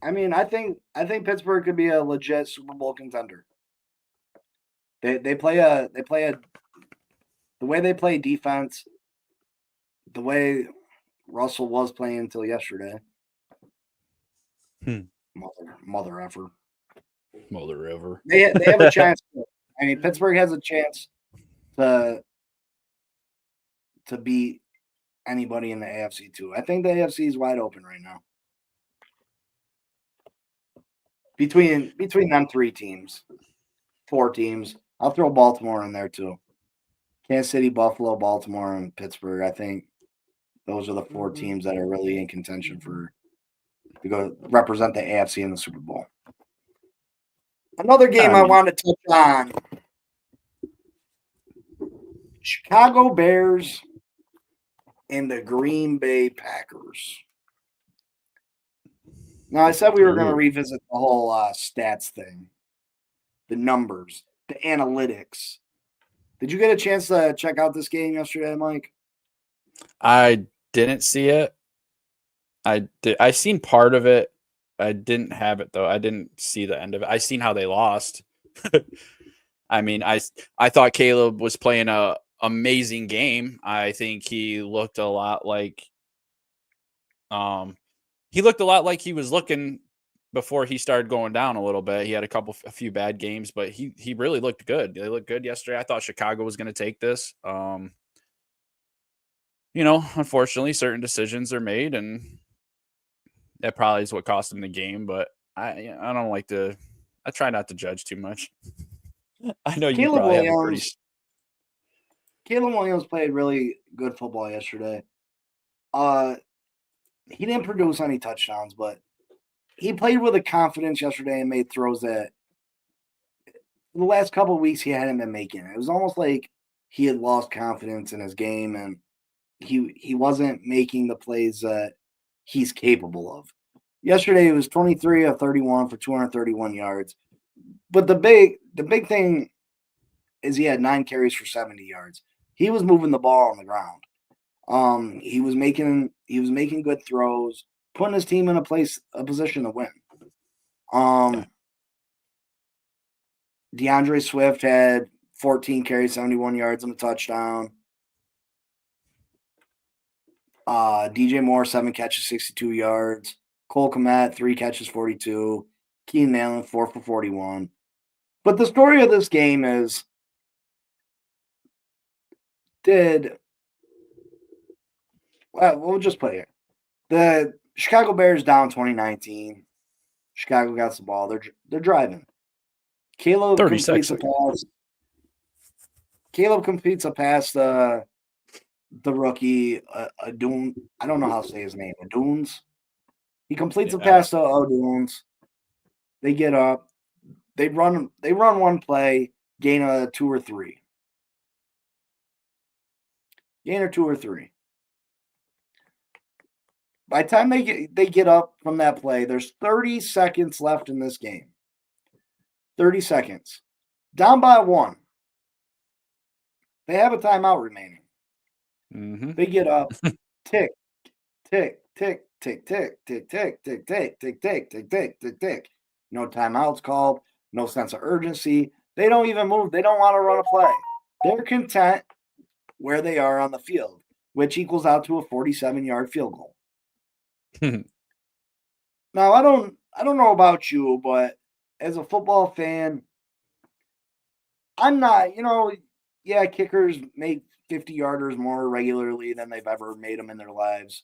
I mean, I think Pittsburgh could be a legit Super Bowl contender. They play the way they play defense, the way Russell was playing until yesterday. Mother effer. Mother ever. They have a chance. I mean, Pittsburgh has a chance to beat anybody in the AFC too. I think the AFC is wide open right now. Between them 3 teams, 4 teams. I'll throw Baltimore in there too. Kansas City, Buffalo, Baltimore, and Pittsburgh. I think those are the 4 teams that are really in contention to go represent the AFC in the Super Bowl. Another game I want to touch on. Chicago Bears and the Green Bay Packers. Now, I said we were going to revisit the whole stats thing, the numbers, the analytics. Did you get a chance to check out this game yesterday, Mike? I didn't see it. I seen part of it. I didn't have it, though. I didn't see the end of it. I seen how they lost. I mean, I thought Caleb was playing a amazing game. I think he looked a lot like he was looking before he started going down a little bit. He had a few bad games, but he really looked good. They looked good yesterday. I thought Chicago was going to take this. You know, unfortunately, certain decisions are made, and that probably is what cost him the game. But I don't like to. I try not to judge too much. I know you probably have a pretty. Caleb Williams played really good football yesterday. He didn't produce any touchdowns, but he played with a confidence yesterday and made throws that in the last couple of weeks he hadn't been making. It was almost like he had lost confidence in his game and he wasn't making the plays that he's capable of. Yesterday it was 23 of 31 for 231 yards. But the big thing is he had 9 carries for 70 yards. He was moving the ball on the ground. He was making good throws, putting his team in a position to win. DeAndre Swift had 14 carries, 71 yards, and a touchdown. DJ Moore, 7 catches, 62 yards. Cole Kmet, 3 catches, 42. Keenan Allen, 4 for 41. But the story of this game is, we'll just play it. The Chicago Bears down 2019. Chicago got the ball. They're driving. Caleb completes a pass. Caleb completes a pass to the rookie, Adoon. I don't know how to say his name. Adoons. He completes a pass to Adoons. They get up. They run one play, gain a 2 or 3. Gain or 2 or 3. By the time they get up from that play, there's 30 seconds left in this game. 30 seconds. Down by 1. They have a timeout remaining. Mm-hmm. They get up. Tick, tick, tick, tick, tick, tick, tick, tick, tick, tick, tick, tick, tick, tick, tick. No timeouts called. No sense of urgency. They don't even move. They don't want to run a play. They're content where they are on the field, which equals out to a 47-yard field goal. Now, I don't know about you, but as a football fan, I'm not, kickers make 50-yarders more regularly than they've ever made them in their lives.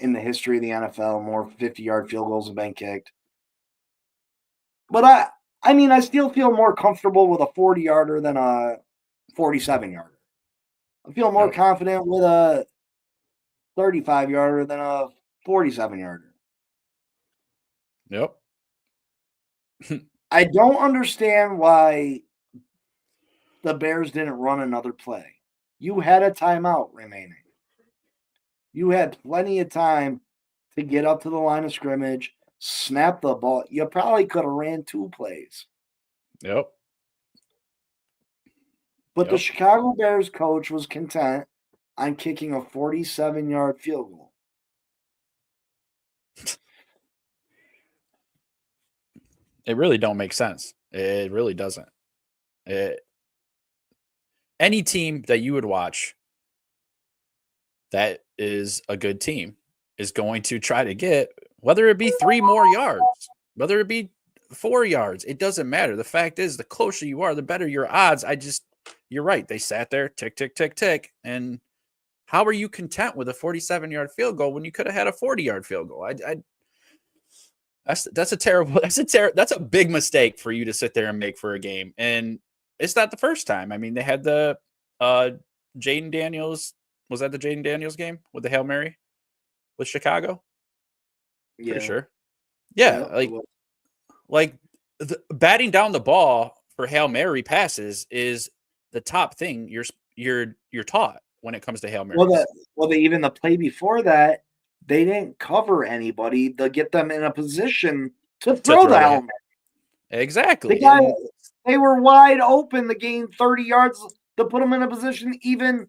In the history of the NFL, more 50-yard field goals have been kicked. But I still feel more comfortable with a 40-yarder than a 47-yarder. I feel more confident with a 35-yarder than a 47-yarder. Yep. I don't understand why the Bears didn't run another play. You had a timeout remaining. You had plenty of time to get up to the line of scrimmage, snap the ball. You probably could have ran 2 plays. Yep. But the Chicago Bears coach was content on kicking a 47-yard field goal. It really don't make sense. It really doesn't. Any team that you would watch that is a good team is going to try to get, whether it be 3 more yards, whether it be 4 yards, it doesn't matter. The fact is, the closer you are, the better your odds. You're right. They sat there, tick, tick, tick, tick. And how are you content with a 47-yard field goal when you could have had a 40-yard field goal? That's a big mistake for you to sit there and make for a game. And it's not the first time. I mean, they had the Jaden Daniels. Was that the Jaden Daniels game with the Hail Mary with Chicago? Yeah. Pretty sure. Yeah. Like batting down the ball for Hail Mary passes is the top thing you're taught when it comes to Hail Mary. Even the play before that, they didn't cover anybody to get them in a position to throw the Hail Mary. Exactly. They were wide open to gain 30 yards to put them in a position to even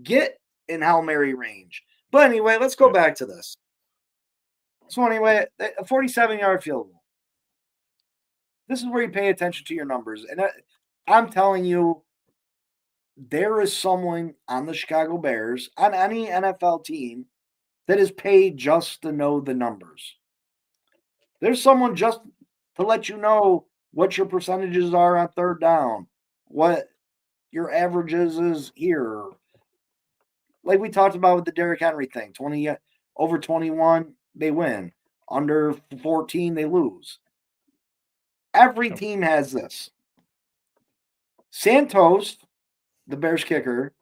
get in Hail Mary range. But anyway, let's go back to this. So anyway, a 47-yard field goal. This is where you pay attention to your numbers. And I'm telling you, there is someone on the Chicago Bears, on any NFL team, that is paid just to know the numbers. There's someone just to let you know what your percentages are on third down, what your averages is here. Like we talked about with the Derrick Henry thing, over 21, they win. Under 14, they lose. Every team has this. Santos, the Bears kicker,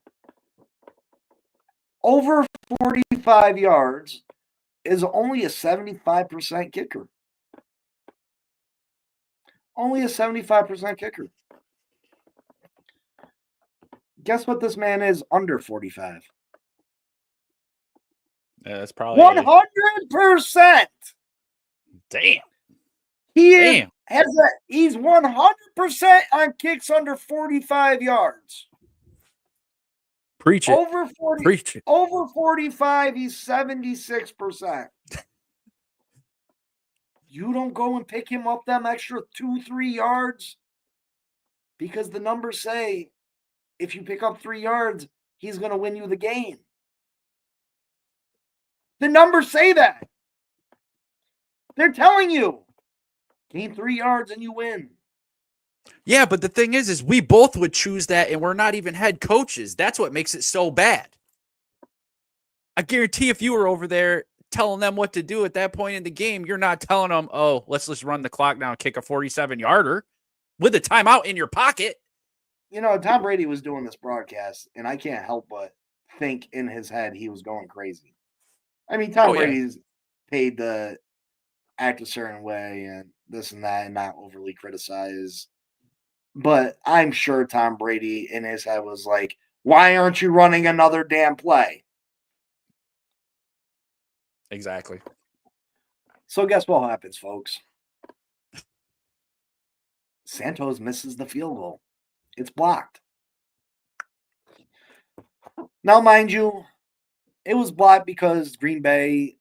over 45 yards is only a 75% kicker. Only a 75% kicker. Guess what this man is under 45? Yeah, that's probably 100%. Damn. He's 100% on kicks under 45 yards. Preach it. Over 45, he's 76%. You don't go and pick him up them extra 2-3 yards Because the numbers say if you pick up 3 yards, he's going to win you the game. The numbers say that. They're telling you, gain 3 yards and you win. Yeah, but the thing is we both would choose that, and we're not even head coaches. That's what makes it so bad. I guarantee if you were over there telling them what to do at that point in the game, you're not telling them, oh, let's just run the clock now and kick a 47-yarder with a timeout in your pocket. You know, Tom Brady was doing this broadcast, and I can't help but think in his head he was going crazy. I mean, Tom Brady's paid to act a certain way and this and that and not overly criticize. But I'm sure Tom Brady in his head was like, why aren't you running another damn play? Exactly. So guess what happens, folks? Santos misses the field goal. It's blocked. Now, mind you, it was blocked because Green Bay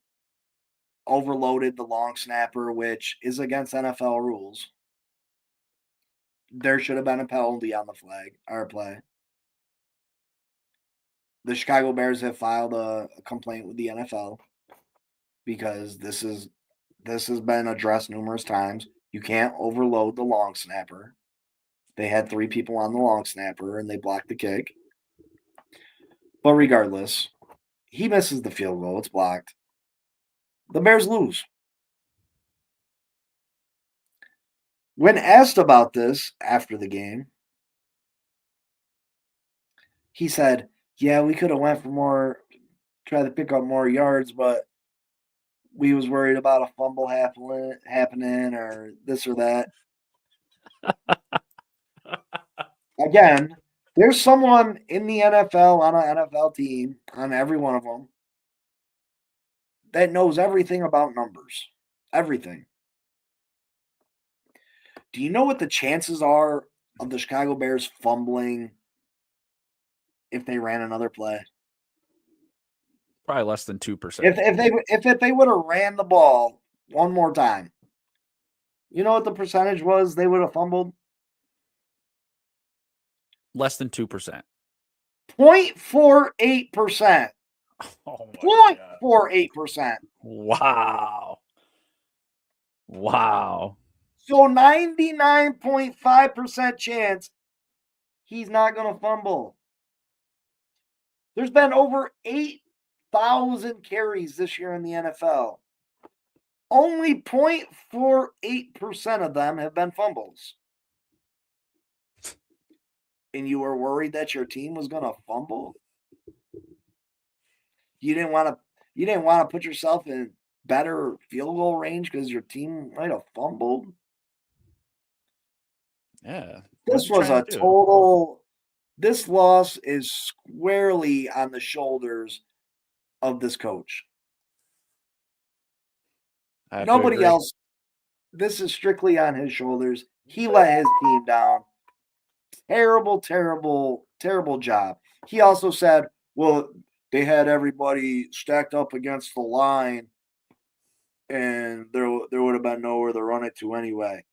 overloaded the long snapper, which is against NFL rules. There should have been a penalty on the flag or play. The Chicago Bears have filed a complaint with the NFL because this has been addressed numerous times. You can't overload the long snapper. They had 3 people on the long snapper and they blocked the kick. But regardless, he misses the field goal. It's blocked. The Bears lose. When asked about this after the game, he said, yeah, we could have went for more, try to pick up more yards, but we was worried about a fumble happening or this or that. Again, there's someone in the NFL on an NFL team, on every one of them, that knows everything about numbers. Everything. Do you know what the chances are of the Chicago Bears fumbling if they ran another play? Probably less than 2%. If they would have ran the ball one more time, you know what the percentage was they would have fumbled? Less than 2%. 0.48%. Oh 0.48%. Wow. So 99.5% chance he's not going to fumble. There's been over 8,000 carries this year in the NFL. Only 0.48% of them have been fumbles. And you were worried that your team was going to fumble? You didn't want to put yourself in better field goal range because your team might have fumbled? Yeah. This was a total. This loss is squarely on the shoulders of this coach. Nobody else. This is strictly on his shoulders. He let his team down. Terrible, terrible, terrible job. He also said, well, they had everybody stacked up against the line and there would have been nowhere to run it to anyway.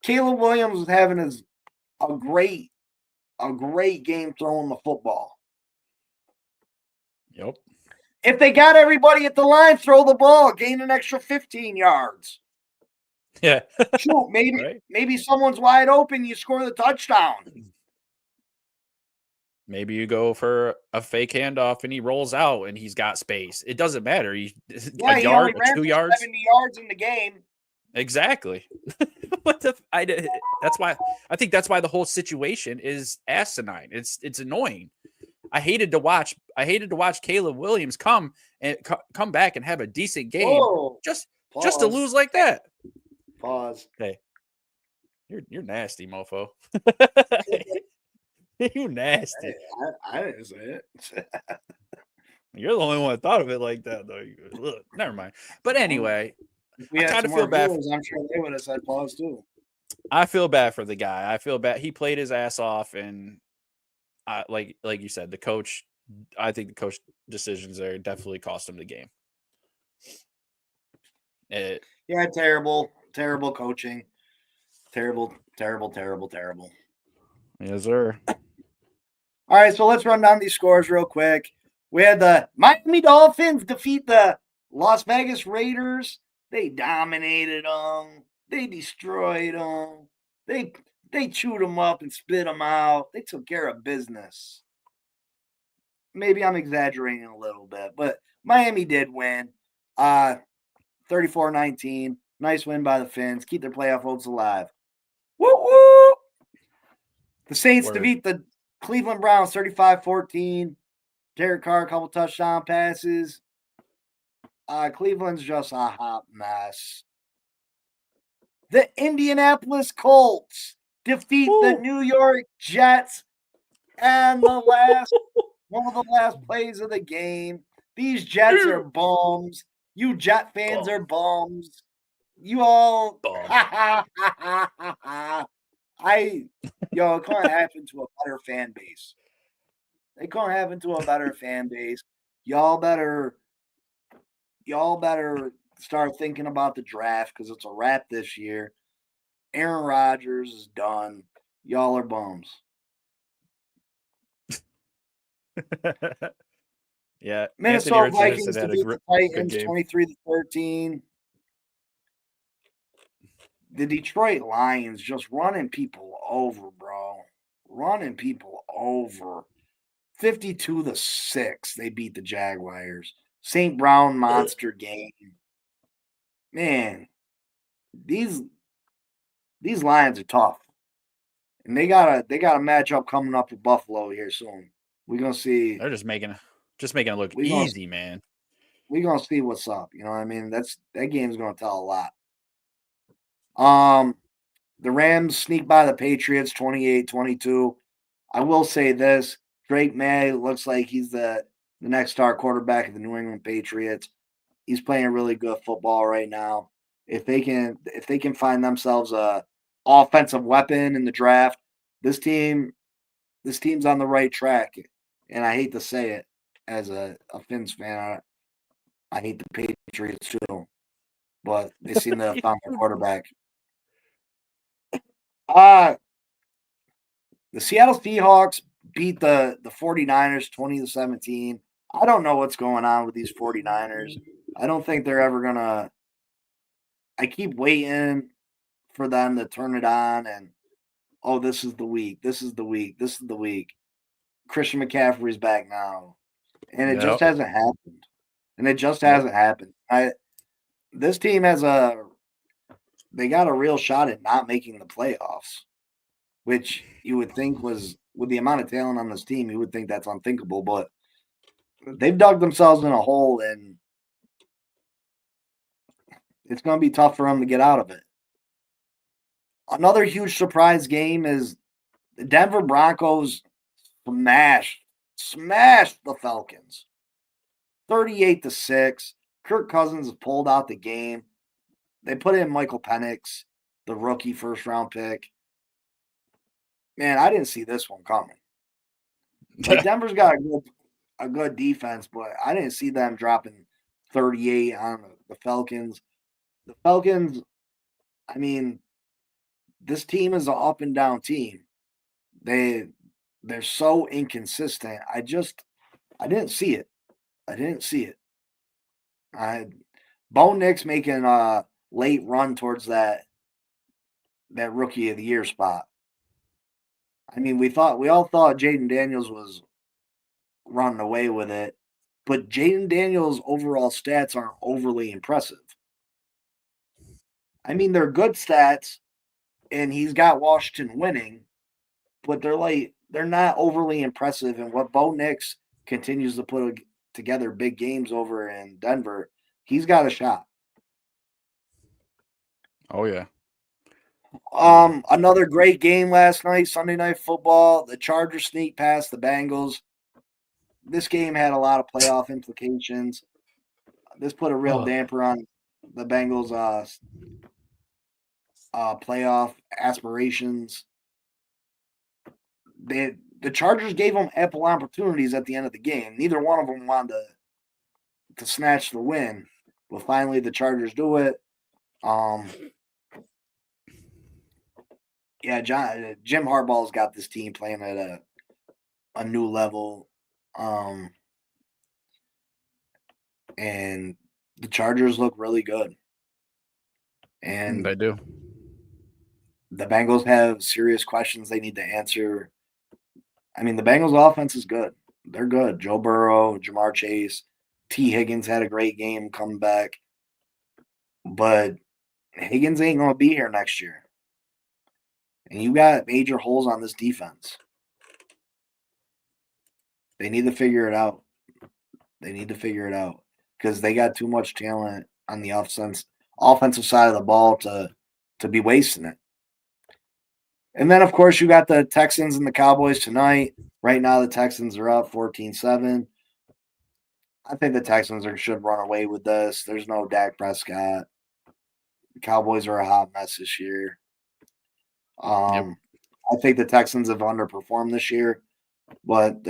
Caleb Williams was having a great game throwing the football. Yep. If they got everybody at the line, throw the ball, gain an extra 15 yards. Yeah. Shoot, maybe someone's wide open, you score the touchdown. Maybe you go for a fake handoff and he rolls out and he's got space. It doesn't matter. A yard, only ran 2 yards, 70 yards in the game. Exactly. That's why I think that's why the whole situation is asinine. It's annoying. I hated to watch Caleb Williams come back and have a decent game. Whoa, just to lose like that. Pause. Hey, you're nasty, mofo. You nasty. Hey, I didn't say it. You're the only one that thought of it like that, though. Look, never mind. But anyway, if we had some more viewers, I'm sure they would have said pause too. I feel bad for the guy. I feel bad. He played his ass off, and like you said, the coach. I think the coach decisions there definitely cost him the game. Terrible coaching. Terrible. Yes, sir. All right, so let's run down these scores real quick. We had the Miami Dolphins defeat the Las Vegas Raiders. They dominated them. They destroyed them. They chewed them up and spit them out. They took care of business. Maybe I'm exaggerating a little bit, but Miami did win. 34-19. Nice win by the Fins. Keep their playoff hopes alive. Woo woo! The Saints defeat the Cleveland Browns 35-14. Derek Carr, a couple touchdown passes. Cleveland's just a hot mess. The Indianapolis Colts defeat the New York Jets and one of the last plays of the game. These Jets are bums. You Jet fans are bums. You all it couldn't happen to a better fan base. It couldn't happen to a better fan base. Y'all better start thinking about the draft because it's a wrap this year. Aaron Rodgers is done. Y'all are bums. Yeah. Minnesota Vikings defeat the Titans 23-13. The Detroit Lions just running people over, bro. Running people over. 52-6. They beat the Jaguars. St. Brown monster game. Man, these Lions are tough. And they got a matchup coming up with Buffalo here soon. We're gonna see. They're just making it look easy, man. We're gonna see what's up. You know what I mean? That game's gonna tell a lot. The Rams sneak by the Patriots 28-22. I will say this: Drake May looks like he's the next star quarterback of the New England Patriots. He's playing really good football right now. If they can find themselves a offensive weapon in the draft, this team's on the right track. And I hate to say it as a Fins fan, I hate the Patriots too, but they seem to have found their quarterback. The Seattle Seahawks beat the 49ers 20-17. I don't know what's going on with these 49ers. I don't think they're ever going to – I keep waiting for them to turn it on and, oh, this is the week. This is the week. This is the week. Christian McCaffrey's back now. And it just hasn't happened. This team has they got a real shot at not making the playoffs, which you would think was, with the amount of talent on this team, you would think that's unthinkable, but they've dug themselves in a hole, and it's going to be tough for them to get out of it. Another huge surprise game is the Denver Broncos smashed the Falcons 38-6. Kirk Cousins has pulled out the game. They put in Michael Penix, the rookie first-round pick. Man, I didn't see this one coming. Like, Denver's got a good defense, but I didn't see them dropping 38 on the Falcons. The Falcons, I mean, this team is an up and down team. They're so inconsistent. I didn't see it. Bo Nix making a late run towards that rookie of the year spot. I mean, we all thought Jaden Daniels was running away with it, but Jaden Daniels' overall stats aren't overly impressive. I mean, they're good stats, and he's got Washington winning, but they're not overly impressive. And what Bo Nix continues to put together big games over in Denver, he's got a shot. Oh, yeah. Another great game last night, Sunday Night Football. The Chargers sneak past the Bengals. This game had a lot of playoff implications. This put a real damper on the Bengals' playoff aspirations. The Chargers gave them ample opportunities at the end of the game. Neither one of them wanted to snatch the win, but finally the Chargers do it. Yeah, Jim Harbaugh's got this team playing at a new level. And the Chargers look really good. And they do. The Bengals have serious questions they need to answer. I mean, the Bengals offense is good. They're good. Joe Burrow, Jamar Chase, T. Higgins had a great game coming back. But Higgins ain't going to be here next year. And you got major holes on this defense. They need to figure it out. Because they got too much talent on the offensive side of the ball to be wasting it. And then, of course, you got the Texans and the Cowboys tonight. Right now, the Texans are up 14-7. I think the Texans should run away with this. There's no Dak Prescott. The Cowboys are a hot mess this year. I think the Texans have underperformed this year, but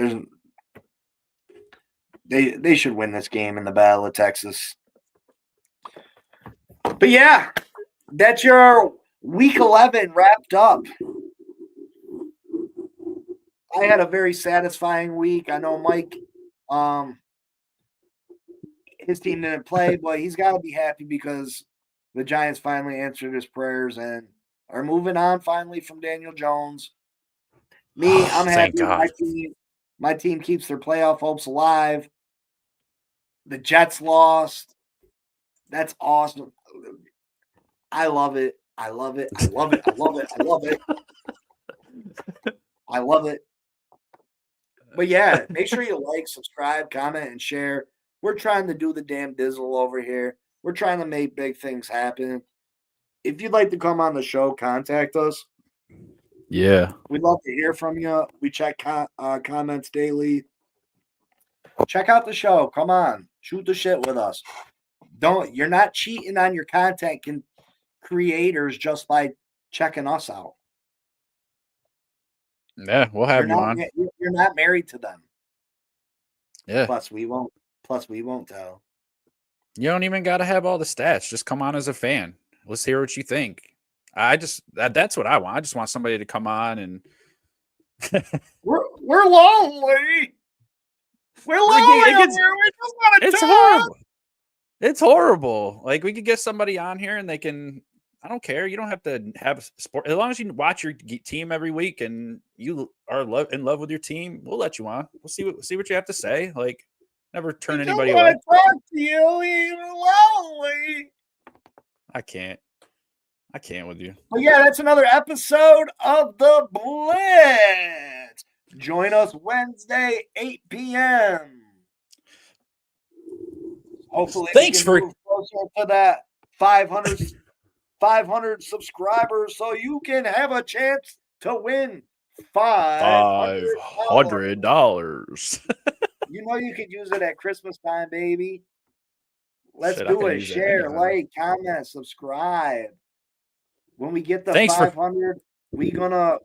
they should win this game in the Battle of Texas. But yeah, that's your Week 11 wrapped up. I had a very satisfying week. I know Mike, his team didn't play, but he's got to be happy because the Giants finally answered his prayers and are moving on finally from Daniel Jones. Me, I'm happy. My team keeps their playoff hopes alive. The Jets lost. That's awesome. I love it. I love it. But yeah, make sure you like, subscribe, comment, and share. We're trying to do the damn dizzle over here. We're trying to make big things happen. If you'd like to come on the show, contact us. Yeah. We'd love to hear from you. We check comments daily. Check out the show. Come on. Shoot the shit with us. You're not cheating on your content creators just by checking us out. Yeah, we'll have you on. You're not married to them. Yeah. Plus, we won't tell. You don't even got to have all the stats. Just come on as a fan. Let's hear what you think. That's what I want. I just want somebody to come on and we're lonely. We're lonely. We just want to It's horrible. It's horrible. Like, we could get somebody on here and they can. I don't care. You don't have to have a sport. As long as you watch your team every week and you are in love with your team, we'll let you on. We'll see what you have to say. Like, never turn anybody away. Talk to you. We're lonely. I can't with you. Well, yeah, that's another episode of The Blitz. Join us Wednesday, 8 p.m. Hopefully, thanks for move closer to that 500 subscribers so you can have a chance to win $500. You know you could use it at Christmas time, baby. Let's do it. Share, like, comment, subscribe. When we get the 500, we gonna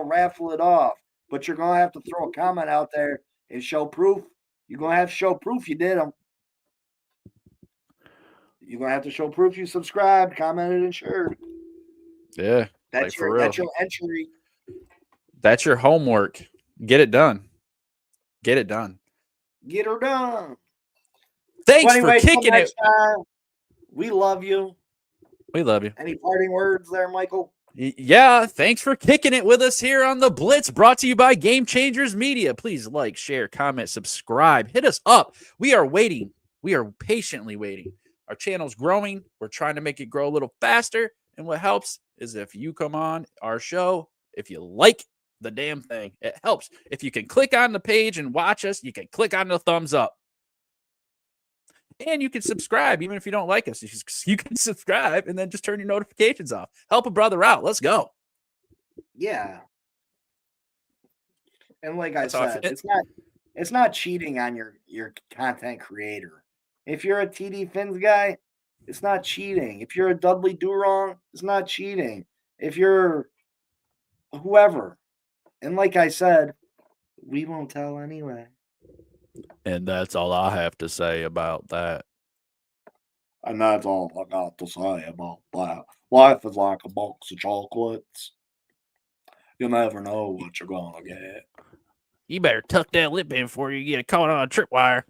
raffle it off. But you're gonna have to throw a comment out there and show proof. You're gonna have to show proof you did them. You're gonna have to show proof you subscribed, commented, and shared. Yeah, that's your entry. That's your homework. Get it done. Get her done. Thanks for kicking it. We love you. We love you. Any parting words there, Michael? Yeah, thanks for kicking it with us here on The Blitz, brought to you by Game Changers Media. Please like, share, comment, subscribe. Hit us up. We are waiting. We are patiently waiting. Our channel's growing. We're trying to make it grow a little faster. And what helps is if you come on our show, if you like the damn thing, it helps. If you can click on the page and watch us, you can click on the thumbs up. And you can subscribe, even if you don't like us. You can subscribe and then just turn your notifications off. Help a brother out. Let's go. Yeah. And like I said, it's not cheating on your content creator. If you're a TD Finns guy, it's not cheating. If you're a Dudley Do-Wrong, it's not cheating. If you're whoever. And like I said, we won't tell anyway. And that's all I have to say about that. And that's all I got to say about that. Life is like a box of chocolates. You never know what you're gonna get. You better tuck that lip in before you get caught on a tripwire.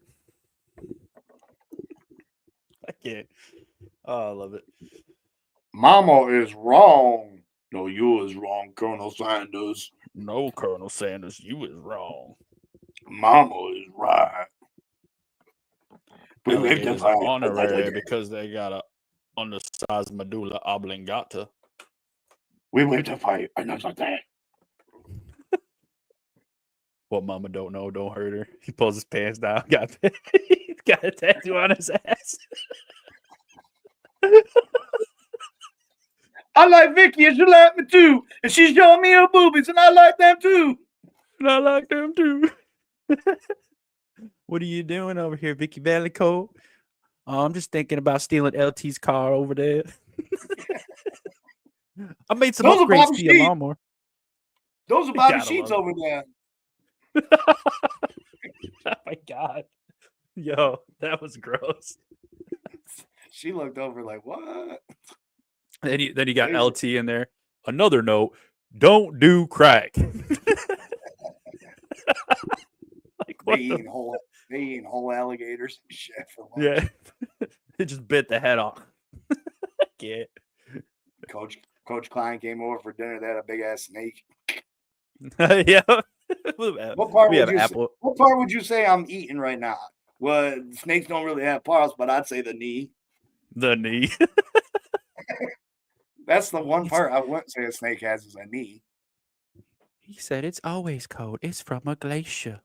I can't. Oh, I love it. Mama is wrong. No, you is wrong, Colonel Sanders. No, Colonel Sanders, you is wrong. Mama is right. We live to Alligators fight are honorary another day. because they got a undersized medulla oblongata. We live to fight another day. What mama don't know, don't hurt her. He pulls his pants down. He's got a tattoo on his ass. I like Vicky and she like me too. And she's showing me her boobies and I like them too. And I like them too. What are you doing over here, Vicky Valico? Oh, I'm just thinking about stealing LT's car over there. I made some upgrades to your lawnmower. Those are Bobby Sheets over there. Oh my God. Yo, that was gross. She looked over like, what? Then you got LT in there. Another note, don't do crack. Like, they eating whole alligators and shit for lunch. Yeah. It just bit the head off. I can't. Coach Klein came over for dinner. They had a big ass snake. Yeah. What part would you say I'm eating right now? Well, snakes don't really have paws, but I'd say the knee. The knee. That's the one part I wouldn't say a snake has is a knee. He said it's always cold. It's from a glacier.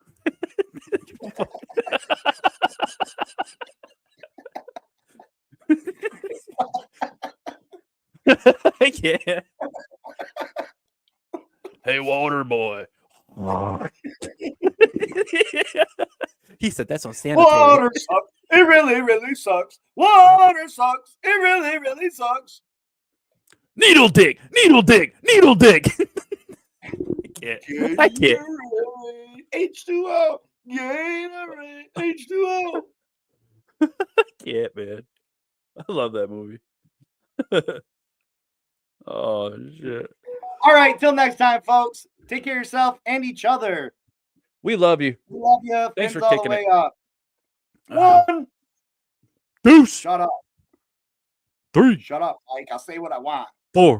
Yeah. Hey, water boy. He said that's on sanitary. Water sucks. It really, really sucks. Water sucks. It really, really sucks. Needle dig. Needle dig. Needle dig. I can't. H2O. Gatorade. H2O. I can't, man. I love that movie. Oh, shit. All right. Till next time, folks. Take care of yourself and each other. We love you. We love you. Thanks for all kicking the way it. up. 1. Deuce. Shut up. 3. Shut up, Mike. I'll say what I want. 4.